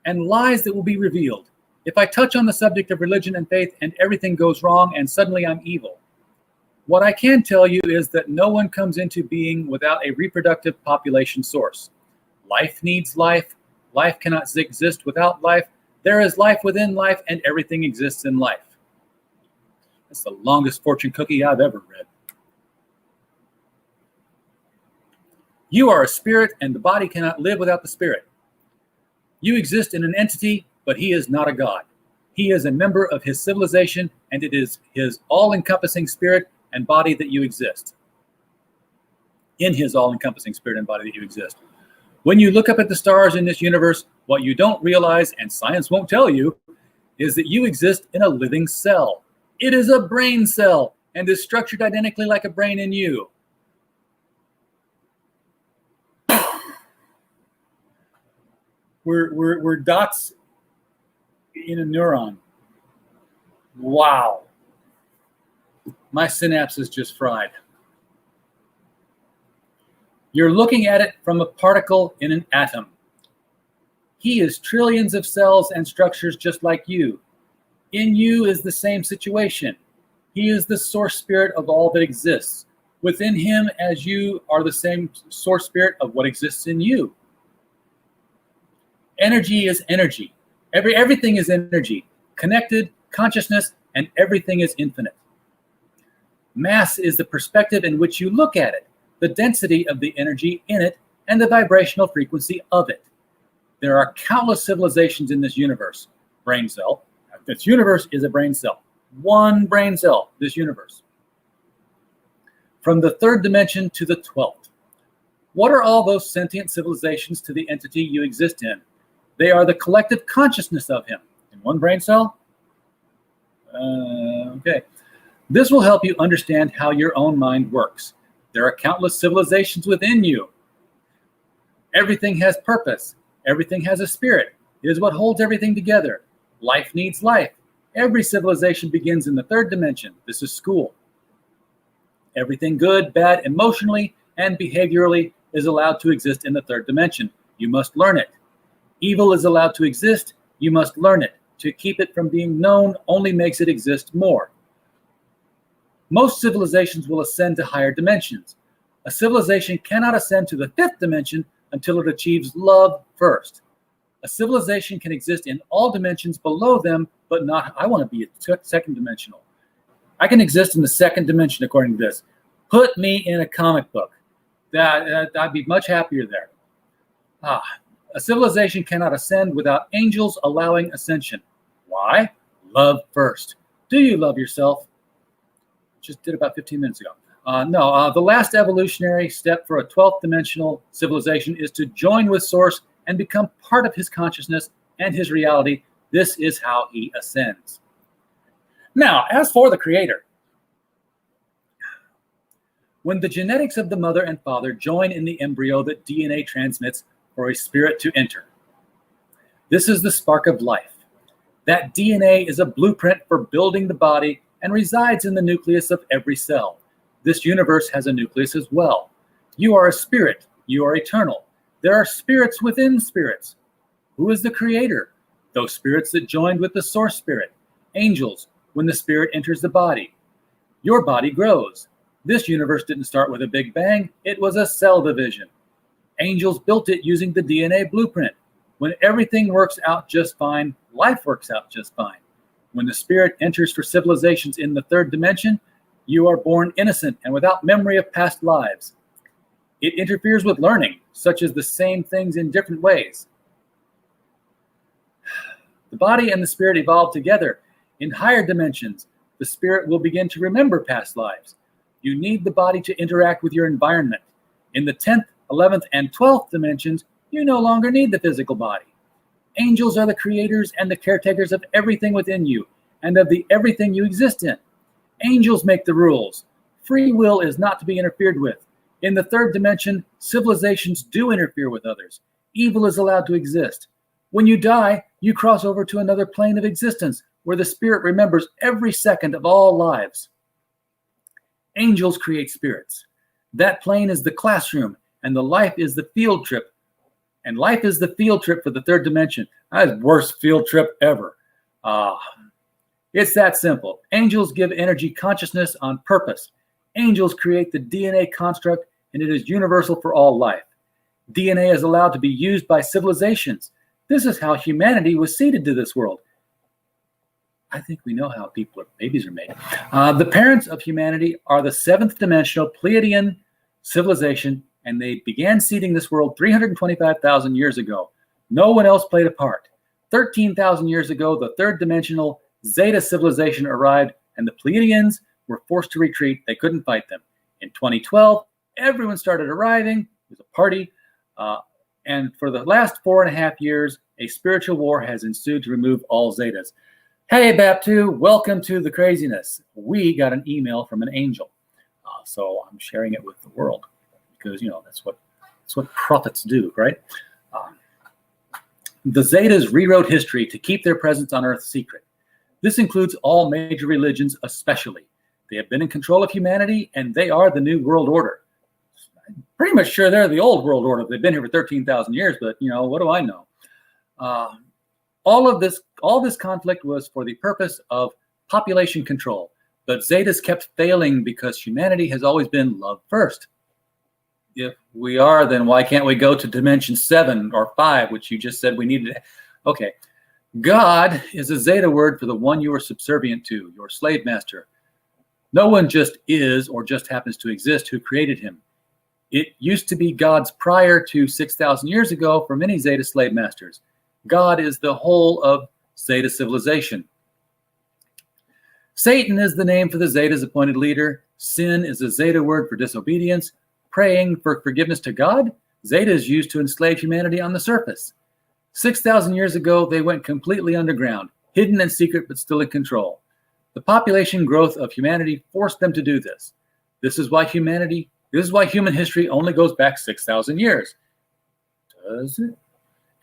and lies that will be revealed. If I touch on the subject of religion and faith and everything goes wrong and suddenly I'm evil. What I can tell you is that no one comes into being without a reproductive population source. Life needs life. Life cannot exist without life. There is life within life, and everything exists in life. That's the longest fortune cookie I've ever read. You are a spirit, and the body cannot live without the spirit. You exist in an entity, but he is not a god. He is a member of his civilization, and it is his all-encompassing spirit and body that you exist. In his all-encompassing spirit and body that you exist. When you look up at the stars in this universe, what you don't realize, and science won't tell you, is that you exist in a living cell. It is a brain cell and is structured identically like a brain in you. We're dots in a neuron. Wow. My synapses just fried. You're looking at it from a particle in an atom. He is trillions of cells and structures just like you. In you is the same situation. He is the source spirit of all that exists. Within him, as you are the same source spirit of what exists in you. Energy is energy. Everything is energy. Connected, consciousness, and everything is infinite. Mass is the perspective in which you look at it, the density of the energy in it, and the vibrational frequency of it. There are countless civilizations in this universe. Brain cell. This universe is a brain cell. One brain cell, this universe. From the third dimension to the 12th. What are all those sentient civilizations to the entity you exist in? They are the collective consciousness of him. In one brain cell? Okay. This will help you understand how your own mind works. There are countless civilizations within you. Everything has purpose. Everything has a spirit. It is what holds everything together. Life needs life. Every civilization begins in the third dimension. This is school. Everything good, bad, emotionally, and behaviorally is allowed to exist in the third dimension. You must learn it. Evil is allowed to exist. You must learn it. To keep it from being known only makes it exist more. Most civilizations will ascend to higher dimensions. A civilization cannot ascend to the fifth dimension until it achieves love first. A civilization can exist in all dimensions below them, but not, I want to be a second dimensional. I can exist in the second dimension according to this. Put me in a comic book. I'd be much happier there. A civilization cannot ascend without angels allowing ascension. Why? Love first. Do you love yourself? Just did about 15 minutes ago. The last evolutionary step for a 12th dimensional civilization is to join with Source and become part of his consciousness and his reality. This is how he ascends. Now, as for the Creator, when the genetics of the mother and father join in the embryo that DNA transmits for a spirit to enter, this is the spark of life. That DNA is a blueprint for building the body and resides in the nucleus of every cell. This universe has a nucleus as well. You are a spirit. You are eternal. There are spirits within spirits. Who is the Creator? Those spirits that joined with the source spirit. Angels, when the spirit enters the body. Your body grows. This universe didn't start with a big bang. It was a cell division. Angels built it using the DNA blueprint. When everything works out just fine, life works out just fine. When the spirit enters for civilizations in the third dimension, you are born innocent and without memory of past lives. It interferes with learning, such as the same things in different ways. The body and the spirit evolve together. In higher dimensions, the spirit will begin to remember past lives. You need the body to interact with your environment. In the 10th, 11th, and 12th dimensions, you no longer need the physical body. Angels are the creators and the caretakers of everything within you and of the everything you exist in. Angels make the rules. Free will is not to be interfered with. In the third dimension, civilizations do interfere with others. Evil is allowed to exist. When you die, you cross over to another plane of existence where the spirit remembers every second of all lives. Angels create spirits. That plane is the classroom, and the life is the field trip. And life is the field trip for the third dimension. That is the worst field trip ever. It's that simple. Angels give energy consciousness on purpose. Angels create the DNA construct, and it is universal for all life. DNA is allowed to be used by civilizations. This is how humanity was seeded to this world. I think we know how babies are made. The parents of humanity are the seventh dimensional Pleiadian civilization, and they began seeding this world 325,000 years ago. No one else played a part. 13,000 years ago, the third dimensional Zeta civilization arrived, and the Pleiadians were forced to retreat. They couldn't fight them. In 2012, everyone started arriving. It was a party. And for the last 4.5 years, a spiritual war has ensued to remove all Zetas. Hey, Baptu, welcome to the craziness. We got an email from an angel. So I'm sharing it with the world because, that's what prophets do, right? The Zetas rewrote history to keep their presence on Earth secret. This includes all major religions especially. They have been in control of humanity, and they are the new world order. I'm pretty much sure they're the old world order. They've been here for 13,000 years, but, what do I know? All this conflict was for the purpose of population control. But Zetas kept failing because humanity has always been love first. If we are, then why can't we go to dimension 7 or 5, which you just said we needed? Okay. God is a Zeta word for the one you are subservient to, your slave master. No one just is or just happens to exist who created him. It used to be God's prior to 6,000 years ago for many Zeta slave masters. God is the whole of Zeta civilization. Satan is the name for the Zeta's appointed leader. Sin is a Zeta word for disobedience. Praying for forgiveness to God, Zeta is used to enslave humanity on the surface. 6,000 years ago, they went completely underground, hidden and secret, but still in control. The population growth of humanity forced them to do this. This is why human history only goes back 6,000 years. Does it?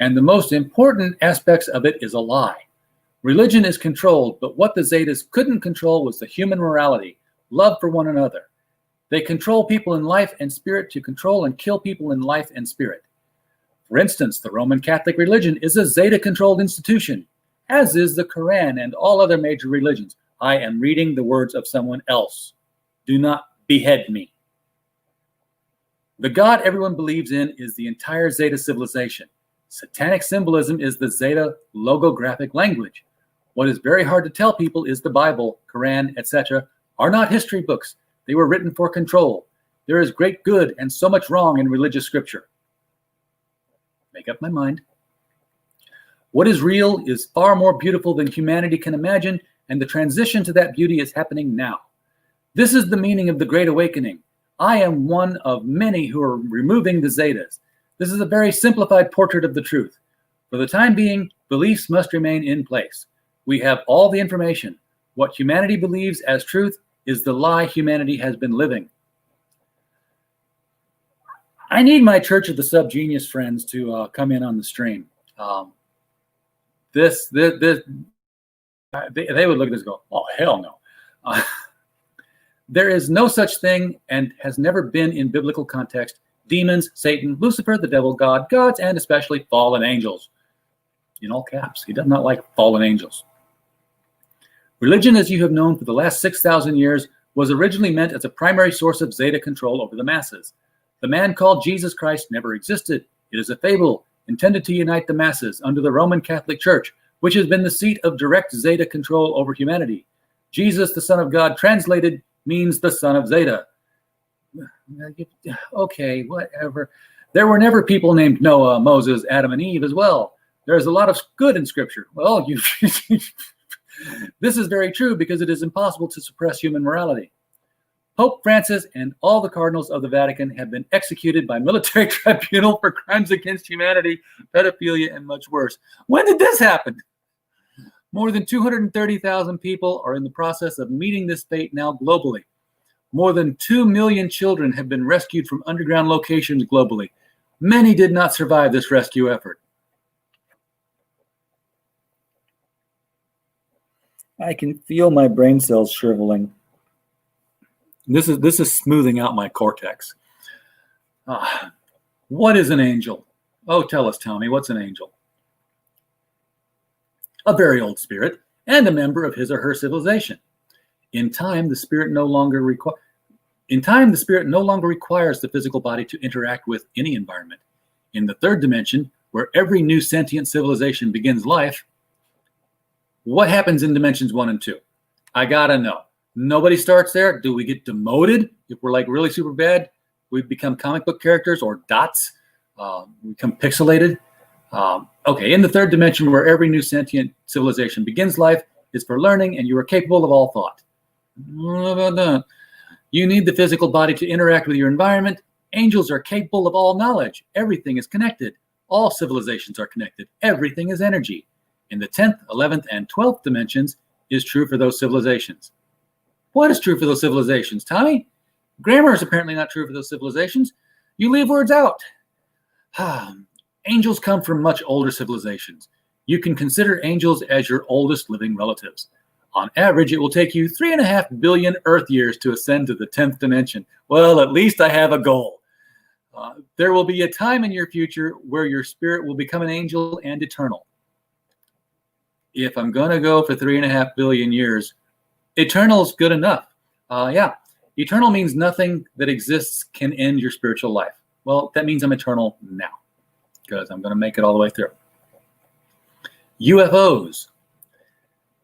And the most important aspects of it is a lie. Religion is controlled, but what the Zetas couldn't control was the human morality, love for one another. They control people in life and spirit to control and kill people in life and spirit. For instance, the Roman Catholic religion is a Zeta-controlled institution, as is the Quran and all other major religions. I am reading the words of someone else. Do not behead me. The God everyone believes in is the entire Zeta civilization. Satanic symbolism is the Zeta logographic language. What is very hard to tell people is the Bible, Quran, etc. are not history books. They were written for control. There is great good and so much wrong in religious scripture. Make up my mind. What is real is far more beautiful than humanity can imagine, and the transition to that beauty is happening now. This is the meaning of the Great Awakening. I am one of many who are removing the Zetas. This is a very simplified portrait of the truth. For the time being, beliefs must remain in place. We have all the information. What humanity believes as truth is the lie humanity has been living. I need my Church of the Subgenius friends to come in on the stream. They would look at this and go, oh, hell no. There is no such thing and has never been in biblical context. Demons, Satan, Lucifer, the devil, God, gods, and especially fallen angels. In all caps, he does not like fallen angels. Religion, as you have known for the last 6,000 years, was originally meant as a primary source of Zeta control over the masses. The man called Jesus Christ never existed. It is a fable intended to unite the masses under the Roman Catholic Church, which has been the seat of direct Zeta control over humanity. Jesus, the Son of God, translated, means the son of Zeta. Okay, whatever. There were never people named Noah, Moses, Adam, and Eve as well. There's a lot of good in Scripture. Well, this is very true because it is impossible to suppress human morality. Pope Francis and all the cardinals of the Vatican have been executed by military tribunal for crimes against humanity, pedophilia, and much worse. When did this happen? More than 230,000 people are in the process of meeting this fate now globally. More than 2 million children have been rescued from underground locations globally. Many did not survive this rescue effort. I can feel my brain cells shriveling. This is smoothing out my cortex. What is an angel? Oh, tell us, Tommy, what's an angel? A very old spirit and a member of his or her civilization. In time, the spirit no longer requires the physical body to interact with any environment. In the third dimension, where every new sentient civilization begins life, what happens in dimensions 1 and 2? I gotta know. Nobody starts there. Do we get demoted if we're like really super bad? We become comic book characters or dots. We become pixelated. Okay, in the third dimension, where every new sentient civilization begins life, is for learning, and you are capable of all thought. What about that? You need the physical body to interact with your environment. Angels are capable of all knowledge. Everything is connected. All civilizations are connected. Everything is energy. In the 10th, 11th, and 12th dimensions is true for those civilizations. What is true for those civilizations, Tommy? Grammar is apparently not true for those civilizations. You leave words out. Angels come from much older civilizations. You can consider angels as your oldest living relatives. On average, it will take you 3.5 billion Earth years to ascend to the 10th dimension. Well, at least I have a goal. There will be a time in your future where your spirit will become an angel and eternal. If I'm going to go for 3.5 billion years, Eternal is good enough. Yeah, eternal means nothing that exists can end your spiritual life. Well, that means I'm eternal now because I'm going to make it all the way through. UFOs.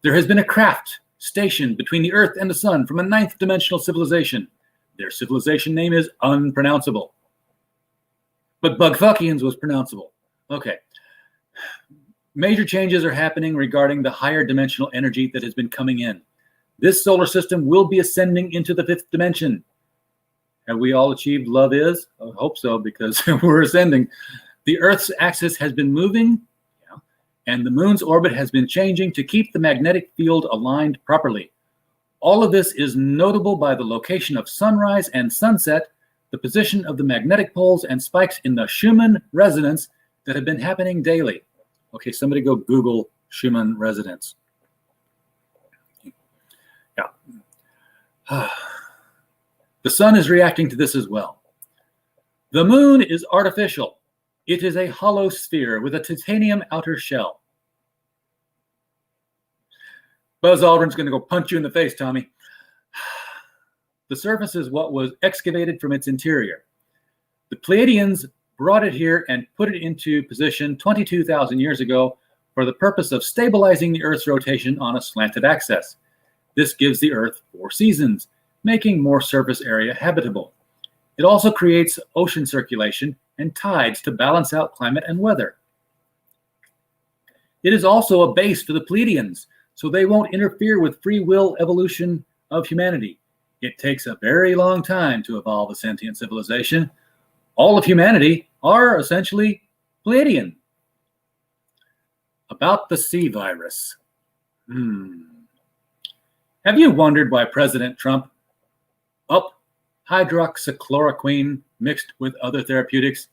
There has been a craft stationed between the Earth and the Sun from a ninth dimensional civilization. Their civilization name is unpronounceable. But Bugfuckians was pronounceable. Okay. Major changes are happening regarding the higher dimensional energy that has been coming in. This solar system will be ascending into the fifth dimension. Have we all achieved love is? I hope so, because we're ascending. The Earth's axis has been moving, and the moon's orbit has been changing to keep the magnetic field aligned properly. All of this is notable by the location of sunrise and sunset, the position of the magnetic poles and spikes in the Schumann resonance that have been happening daily. Okay, somebody go Google Schumann resonance. Yeah. The sun is reacting to this as well. The moon is artificial. It is a hollow sphere with a titanium outer shell. Buzz Aldrin's going to go punch you in the face, Tommy. The surface is what was excavated from its interior. The Pleiadians brought it here and put it into position 22,000 years ago for the purpose of stabilizing the Earth's rotation on a slanted axis. This gives the Earth 4 seasons, making more surface area habitable. It also creates ocean circulation and tides to balance out climate and weather. It is also a base for the Pleiadians, so they won't interfere with free will evolution of humanity. It takes a very long time to evolve a sentient civilization. All of humanity are essentially Pleiadian. About the C virus. Have you wondered why President Trump upped hydroxychloroquine mixed with other therapeutics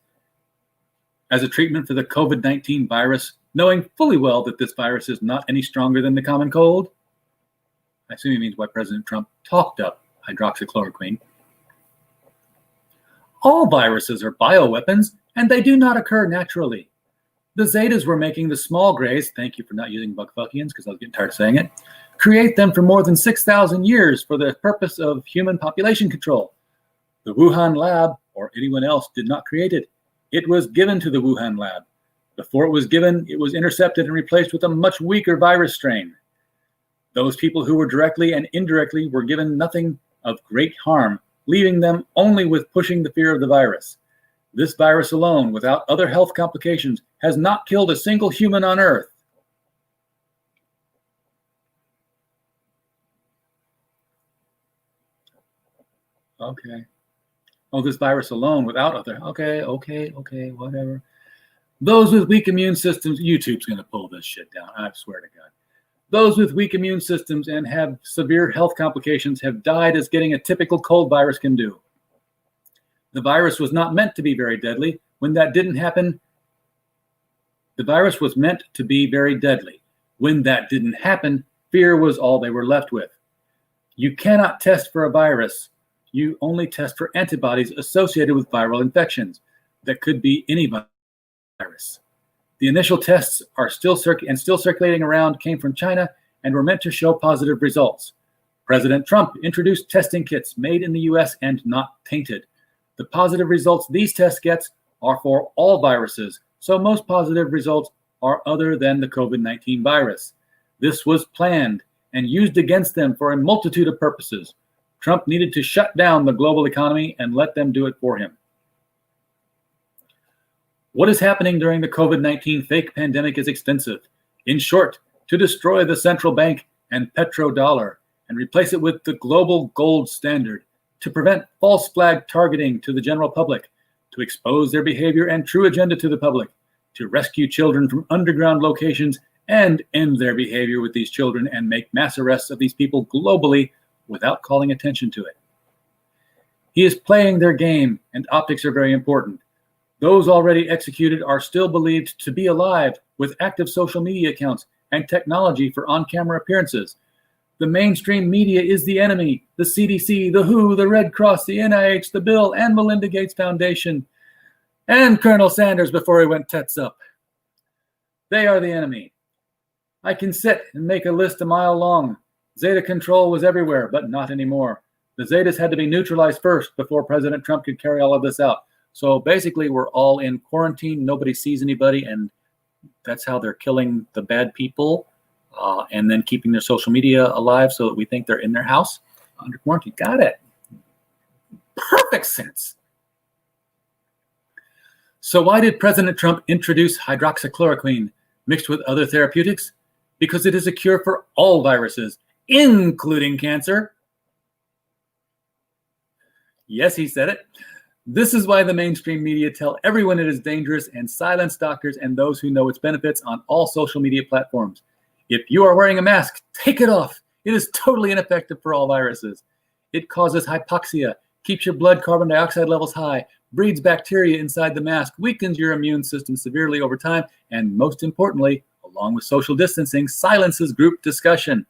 as a treatment for the COVID-19 virus, knowing fully well that this virus is not any stronger than the common cold? I assume he means why President Trump talked up hydroxychloroquine. All viruses are bioweapons, and they do not occur naturally. The Zetas were making the small grays, thank you for not using Bugfuckians because I was getting tired of saying it, create them for more than 6,000 years for the purpose of human population control. The Wuhan lab, or anyone else, did not create it. It was given to the Wuhan lab. Before it was given, it was intercepted and replaced with a much weaker virus strain. Those people who were directly and indirectly were given nothing of great harm, leaving them only with pushing the fear of the virus. This virus alone, without other health complications, has not killed a single human on Earth. Okay. Oh, this virus alone without other. Okay, whatever. Those with weak immune systems, YouTube's going to pull this shit down, I swear to God. Those with weak immune systems and have severe health complications have died as getting a typical cold virus can do. The virus was not meant to be very deadly. When that didn't happen, the virus was meant to be very deadly. When that didn't happen, fear was all they were left with. You cannot test for a virus. You only test for antibodies associated with viral infections. That could be any virus. The initial tests are still circulating around, came from China, and were meant to show positive results. President Trump introduced testing kits made in the US and not tainted. The positive results these tests get are for all viruses, so most positive results are other than the COVID-19 virus. This was planned and used against them for a multitude of purposes. Trump needed to shut down the global economy and let them do it for him. What is happening during the COVID-19 fake pandemic is extensive. In short, to destroy the central bank and petrodollar and replace it with the global gold standard, to prevent false flag targeting to the general public, to expose their behavior and true agenda to the public, to rescue children from underground locations and end their behavior with these children and make mass arrests of these people globally without calling attention to it. He is playing their game, and optics are very important. Those already executed are still believed to be alive with active social media accounts and technology for on-camera appearances. The mainstream media is the enemy. The CDC, the WHO, the Red Cross, the NIH, the Bill and Melinda Gates Foundation, and Colonel Sanders before he went tets up. They are the enemy. I can sit and make a list a mile long. Zeta control was everywhere, but not anymore. The Zetas had to be neutralized first before President Trump could carry all of this out. So basically, we're all in quarantine. Nobody sees anybody, and that's how they're killing the bad people and then keeping their social media alive so that we think they're in their house under quarantine. Got it. Perfect sense. So why did President Trump introduce hydroxychloroquine mixed with other therapeutics? Because it is a cure for all viruses, including cancer. Yes, he said it. This is why the mainstream media tell everyone it is dangerous and silence doctors and those who know its benefits on all social media platforms. If you are wearing a mask, take it off. It is totally ineffective for all viruses. It causes hypoxia, keeps your blood carbon dioxide levels high, breeds bacteria inside the mask, weakens your immune system severely over time, and most importantly, along with social distancing, silences group discussion.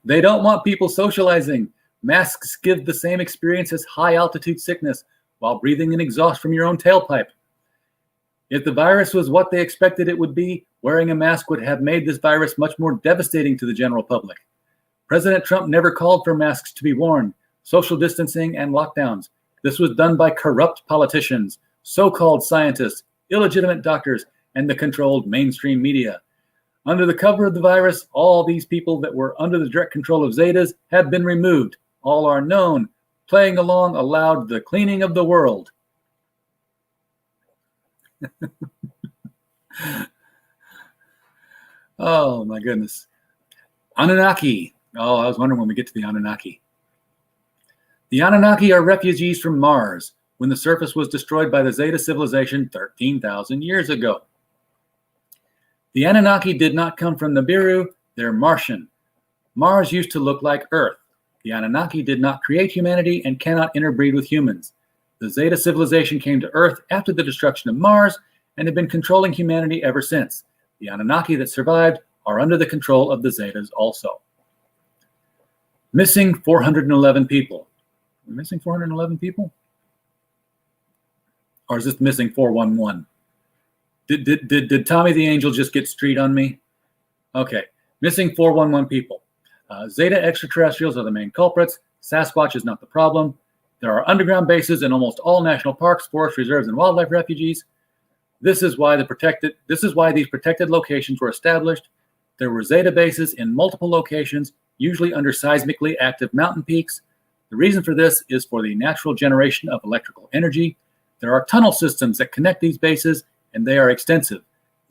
They don't want people socializing. Masks give the same experience as high-altitude sickness while breathing in exhaust from your own tailpipe. If the virus was what they expected it would be, wearing a mask would have made this virus much more devastating to the general public. President Trump never called for masks to be worn, social distancing, and lockdowns. This was done by corrupt politicians, so-called scientists, illegitimate doctors, and the controlled mainstream media. Under the cover of the virus, all these people that were under the direct control of Zetas have been removed. All are known. Playing along allowed the cleaning of the world. Oh, my goodness. Anunnaki. Oh, I was wondering when we get to the Anunnaki. The Anunnaki are refugees from Mars when the surface was destroyed by the Zeta civilization 13,000 years ago. The Anunnaki did not come from Nibiru. They're Martian. Mars used to look like Earth. The Anunnaki did not create humanity and cannot interbreed with humans. The Zeta civilization came to Earth after the destruction of Mars and have been controlling humanity ever since. The Anunnaki that survived are under the control of the Zetas also. Missing 411 people. We're missing 411 people? Or is this missing 411? Did Tommy the Angel just get street on me? Okay, missing 411 people. Zeta extraterrestrials are the main culprits. Sasquatch is not the problem. There are underground bases in almost all national parks, forest reserves, and wildlife refuges. This is why these protected locations were established. There were Zeta bases in multiple locations, usually under seismically active mountain peaks. The reason for this is for the natural generation of electrical energy. There are tunnel systems that connect these bases, and they are extensive.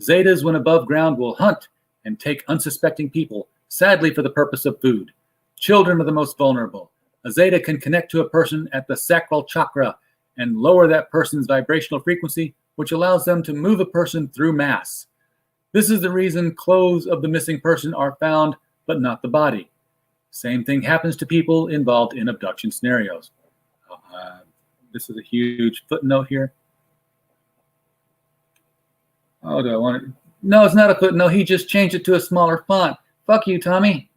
Zetas, when above ground, will hunt and take unsuspecting people, sadly for the purpose of food. Children are the most vulnerable. A Zeta can connect to a person at the sacral chakra and lower that person's vibrational frequency, which allows them to move a person through mass. This is the reason clothes of the missing person are found, but not the body. Same thing happens to people involved in abduction scenarios. This is a huge footnote here. Oh, do I want it? No, it's not a footnote. He just changed it to a smaller font. Fuck you, Tommy.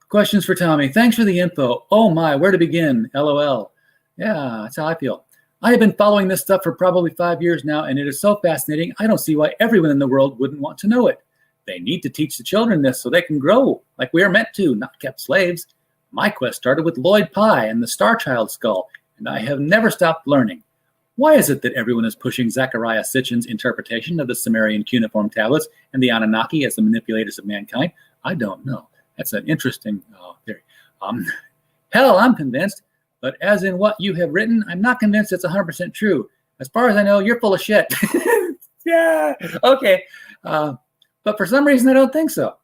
Questions for Tommy. Thanks for the info. Oh my, where to begin? LOL. Yeah, that's how I feel. I have been following this stuff for probably 5 years now, and it is so fascinating. I don't see why everyone in the world wouldn't want to know it. They need to teach the children this so they can grow like we are meant to, not kept slaves. My quest started with Lloyd Pye and the Star Child skull, and I have never stopped learning. Why is it that everyone is pushing Zecharia Sitchin's interpretation of the Sumerian cuneiform tablets and the Anunnaki as the manipulators of mankind? I don't know. That's an interesting theory. Hell, I'm convinced, but as in what you have written, I'm not convinced it's 100% true. As far as I know, you're full of shit. Yeah, okay. But for some reason, I don't think so.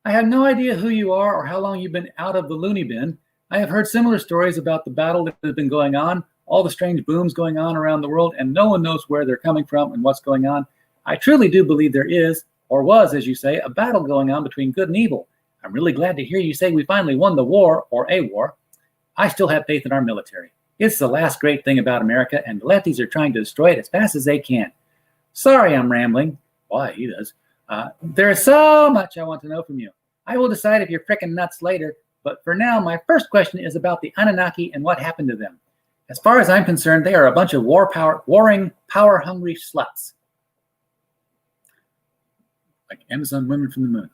I have no idea who you are or how long you've been out of the loony bin. I have heard similar stories about the battle that has been going on, all the strange booms going on around the world, and no one knows where they're coming from and what's going on. I truly do believe there is, or was, as you say, a battle going on between good and evil. I'm really glad to hear you say we finally won the war, or a war. I still have faith in our military. It's the last great thing about America, and the lefties are trying to destroy it as fast as they can. Sorry I'm rambling. Why, he does. There is so much I want to know from you. I will decide if you're frickin' nuts later, but for now, my first question is about the Anunnaki and what happened to them. As far as I'm concerned, they are a bunch of warring, power-hungry sluts. like Amazon women from the moon.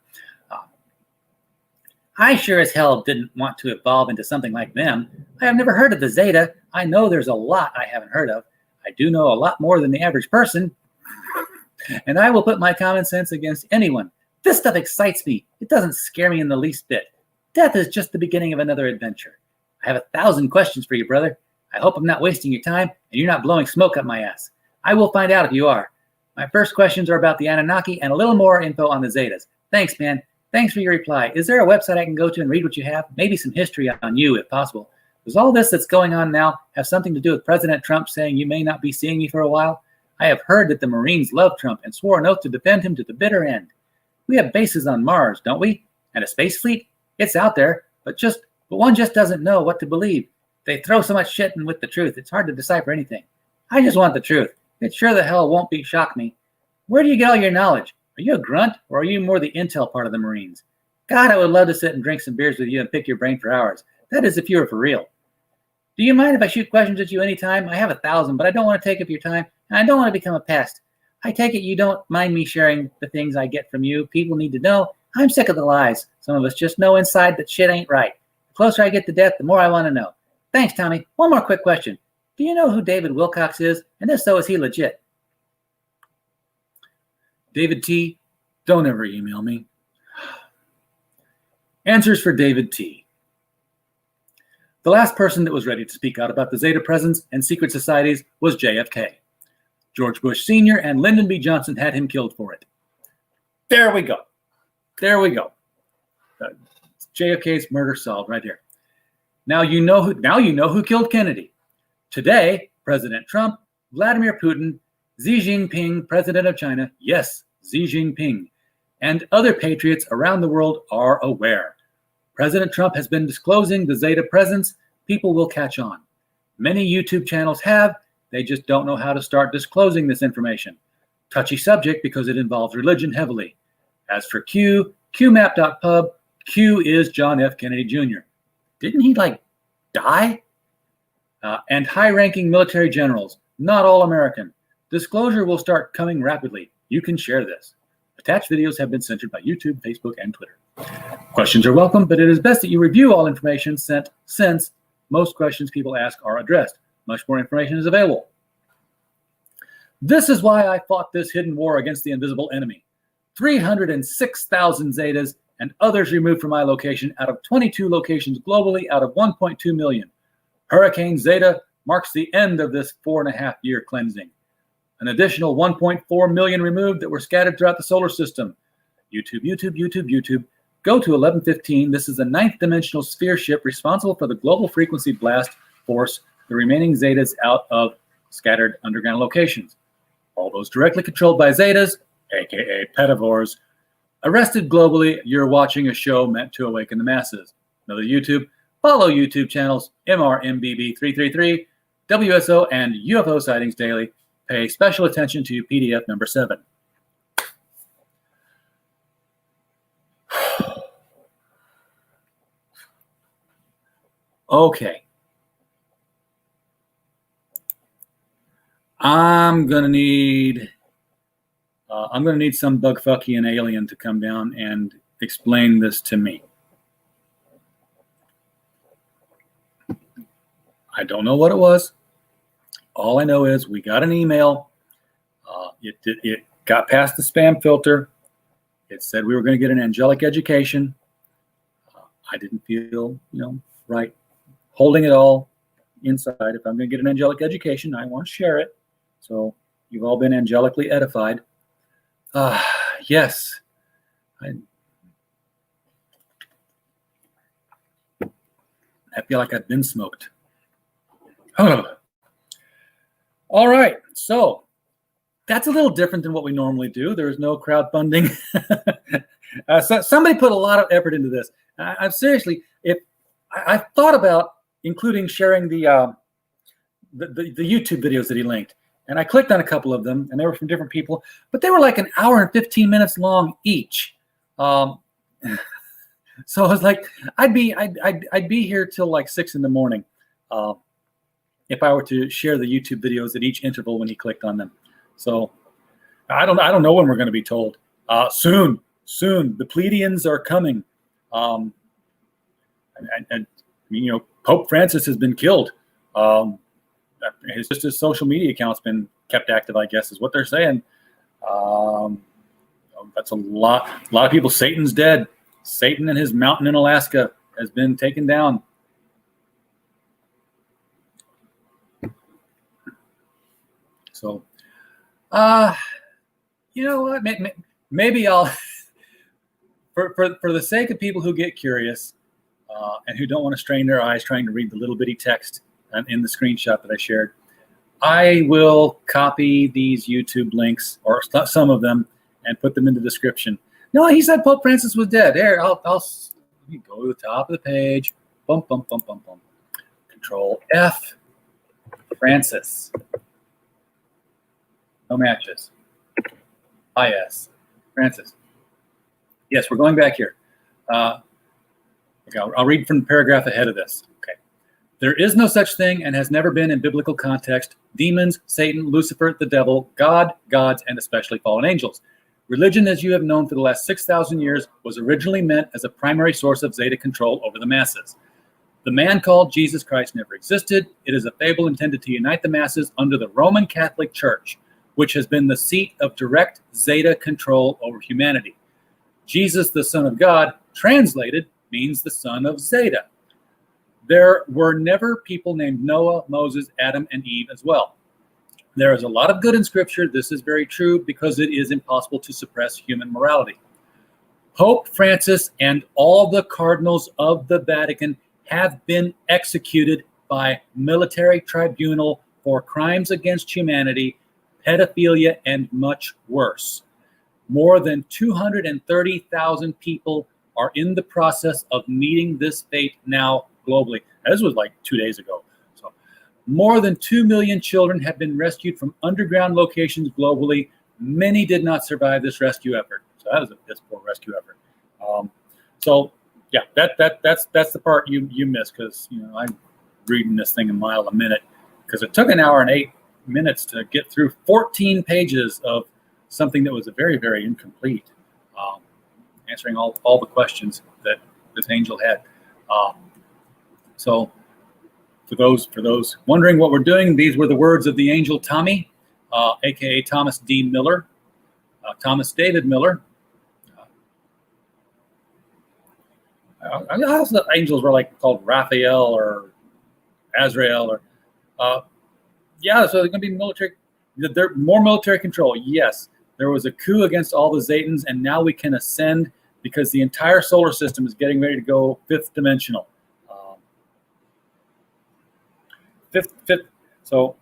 I sure as hell didn't want to evolve into something like them. I have never heard of the Zeta. I know there's a lot I haven't heard of. I do know a lot more than the average person. And I will put my common sense against anyone. This stuff excites me. It doesn't scare me in the least bit. Death is just the beginning of another adventure. I have 1,000 questions for you, brother. I hope I'm not wasting your time and you're not blowing smoke up my ass. I will find out if you are. My first questions are about the Anunnaki and a little more info on the Zetas. Thanks, man. Thanks for your reply. Is there a website I can go to and read what you have? Maybe some history on you, if possible. Does all this that's going on now have something to do with President Trump saying you may not be seeing me for a while? I have heard that the Marines love Trump and swore an oath to defend him to the bitter end. We have bases on Mars, don't we? And a space fleet? It's out there, but one just doesn't know what to believe. They throw so much shit in with the truth, it's hard to decipher anything. I just want the truth. It sure the hell won't shock me. Where do you get all your knowledge? Are you a grunt, or are you more the intel part of the Marines? God, I would love to sit and drink some beers with you and pick your brain for hours. That is if you were for real. Do you mind if I shoot questions at you anytime? I have 1,000, but I don't want to take up your time, and I don't want to become a pest. I take it you don't mind me sharing the things I get from you. People need to know. I'm sick of the lies. Some of us just know inside that shit ain't right. The closer I get to death, the more I want to know. Thanks, Tommy. One more quick question. Do you know who David Wilcox is? And if so, is he legit? David T., don't ever email me. Answers for David T. The last person that was ready to speak out about the Zeta presence and secret societies was JFK. George Bush Sr. and Lyndon B. Johnson had him killed for it. There we go. There we go. JFK's murder solved right here. Now you know who killed Kennedy. Today, President Trump, Vladimir Putin, Xi Jinping, President of China, yes, Xi Jinping, and other patriots around the world are aware. President Trump has been disclosing the Zeta presence. People will catch on. Many YouTube channels have. They just don't know how to start disclosing this information. Touchy subject because it involves religion heavily. As for Q, qmap.pub, Q is John F. Kennedy Jr. Didn't he, die? And high-ranking military generals, not all American. Disclosure will start coming rapidly. You can share this. Attached videos have been censored by YouTube, Facebook, and Twitter. Questions are welcome, but it is best that you review all information sent since most questions people ask are addressed. Much more information is available. This is why I fought this hidden war against the invisible enemy. 306,000 Zetas and others removed from my location out of 22 locations globally out of 1.2 million. Hurricane Zeta marks the end of this 4.5-year cleansing. An additional 1.4 million removed that were scattered throughout the solar system. YouTube. Go to 1115. This is the 9th dimensional sphere ship responsible for the global frequency blast force the remaining Zetas out of scattered underground locations. All those directly controlled by Zetas, aka pedivores, arrested globally. You're watching a show meant to awaken the masses. Another YouTube. Follow YouTube channels MRMBB333, WSO, and UFO sightings daily. Pay special attention to PDF number 7. Okay. I'm gonna need some bugfuckian alien to come down and explain this to me. I don't know what it was. All I know is we got an email. It got past the spam filter. It said we were going to get an angelic education. I didn't feel, right holding it all inside. If I'm going to get an angelic education, I want to share it. So you've all been angelically edified. Yes. I feel like I've been smoked. All right, so that's a little different than what we normally do. There's no crowdfunding. So somebody put a lot of effort into this. I'm seriously, if I've thought about including sharing the YouTube videos that he linked, and I clicked on a couple of them, and they were from different people, but they were like an hour and 15 minutes long each. So I was like, I'd be here till like 6 a.m. If I were to share the YouTube videos at each interval when he clicked on them. So I don't know when we're going to be told. Soon. The Pleiadians are coming. And Pope Francis has been killed. His social media account's been kept active, I guess, is what they're saying. That's a lot of people. Satan's dead. Satan and his mountain in Alaska has been taken down. So, you know what? Maybe I'll, for the sake of people who get curious and who don't want to strain their eyes trying to read the little bitty text in the screenshot that I shared, I will copy these YouTube links, or some of them, and put them in the description. No, he said Pope Francis was dead. There, I'll go to the top of the page. Bump. Control F. Francis. No matches. IS. Francis. Yes, we're going back here. Okay, I'll read from the paragraph ahead of this. Okay. There is no such thing and has never been in biblical context demons, Satan, Lucifer, the devil, God, gods, and especially fallen angels. Religion, as you have known for the last 6,000 years, was originally meant as a primary source of Zeta control over the masses. The man called Jesus Christ never existed. It is a fable intended to unite the masses under the Roman Catholic Church, which has been the seat of direct Zeta control over humanity. Jesus, the Son of God, translated, means the son of Zeta. There were never people named Noah, Moses, Adam, and Eve as well. There is a lot of good in Scripture. This is very true because it is impossible to suppress human morality. Pope Francis and all the cardinals of the Vatican have been executed by military tribunal for crimes against humanity, pedophilia, and much worse. More than 230,000 people are in the process of meeting this fate now globally. This was like 2 days ago. So, more than 2 million children have been rescued from underground locations globally. Many did not survive this rescue effort. So that was a piss poor rescue effort. That's the part you missed, because I'm reading this thing a mile a minute, because it took an hour and 8 minutes to get through 14 pages of something that was a very, very incomplete, answering all the questions that this angel had. So for those wondering what we're doing, these were the words of the angel Tommy, aka Thomas D. Miller, Thomas David Miller. I thought angels were like called Raphael or Azrael or so they're going to be military. They're more military control. Yes, there was a coup against all the Zetans, and now we can ascend because the entire solar system is getting ready to go fifth dimensional. Fifth. So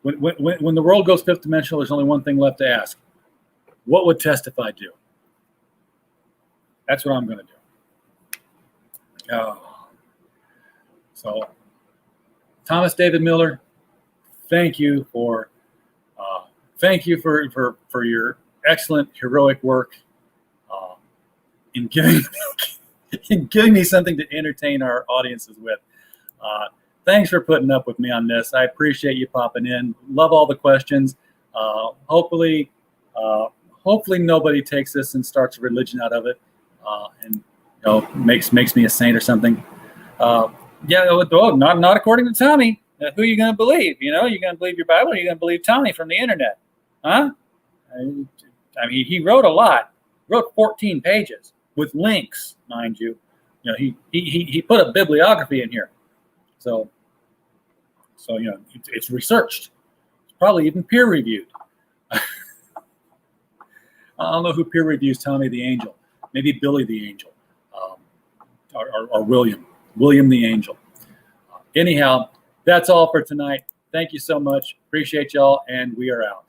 when the world goes fifth dimensional, there's only one thing left to ask: what would Testify do? That's what I'm going to do. So, Thomas David Miller, thank you for your excellent heroic work in giving me something to entertain our audiences with. Thanks for putting up with me on this. I appreciate you popping in. Love all the questions. Hopefully nobody takes this and starts a religion out of it, and makes me a saint or something. Not according to Tommy. Who are you going to believe? You're going to believe your Bible, or are you going to believe Tommy from the internet? Huh? I mean, he wrote a lot. Wrote 14 pages with links, mind you. He put a bibliography in here. So it's researched. It's probably even peer reviewed. I don't know who peer reviews Tommy the Angel. Maybe Billy the Angel, or William the Angel. Anyhow, that's all for tonight. Thank you so much. Appreciate y'all, and we are out.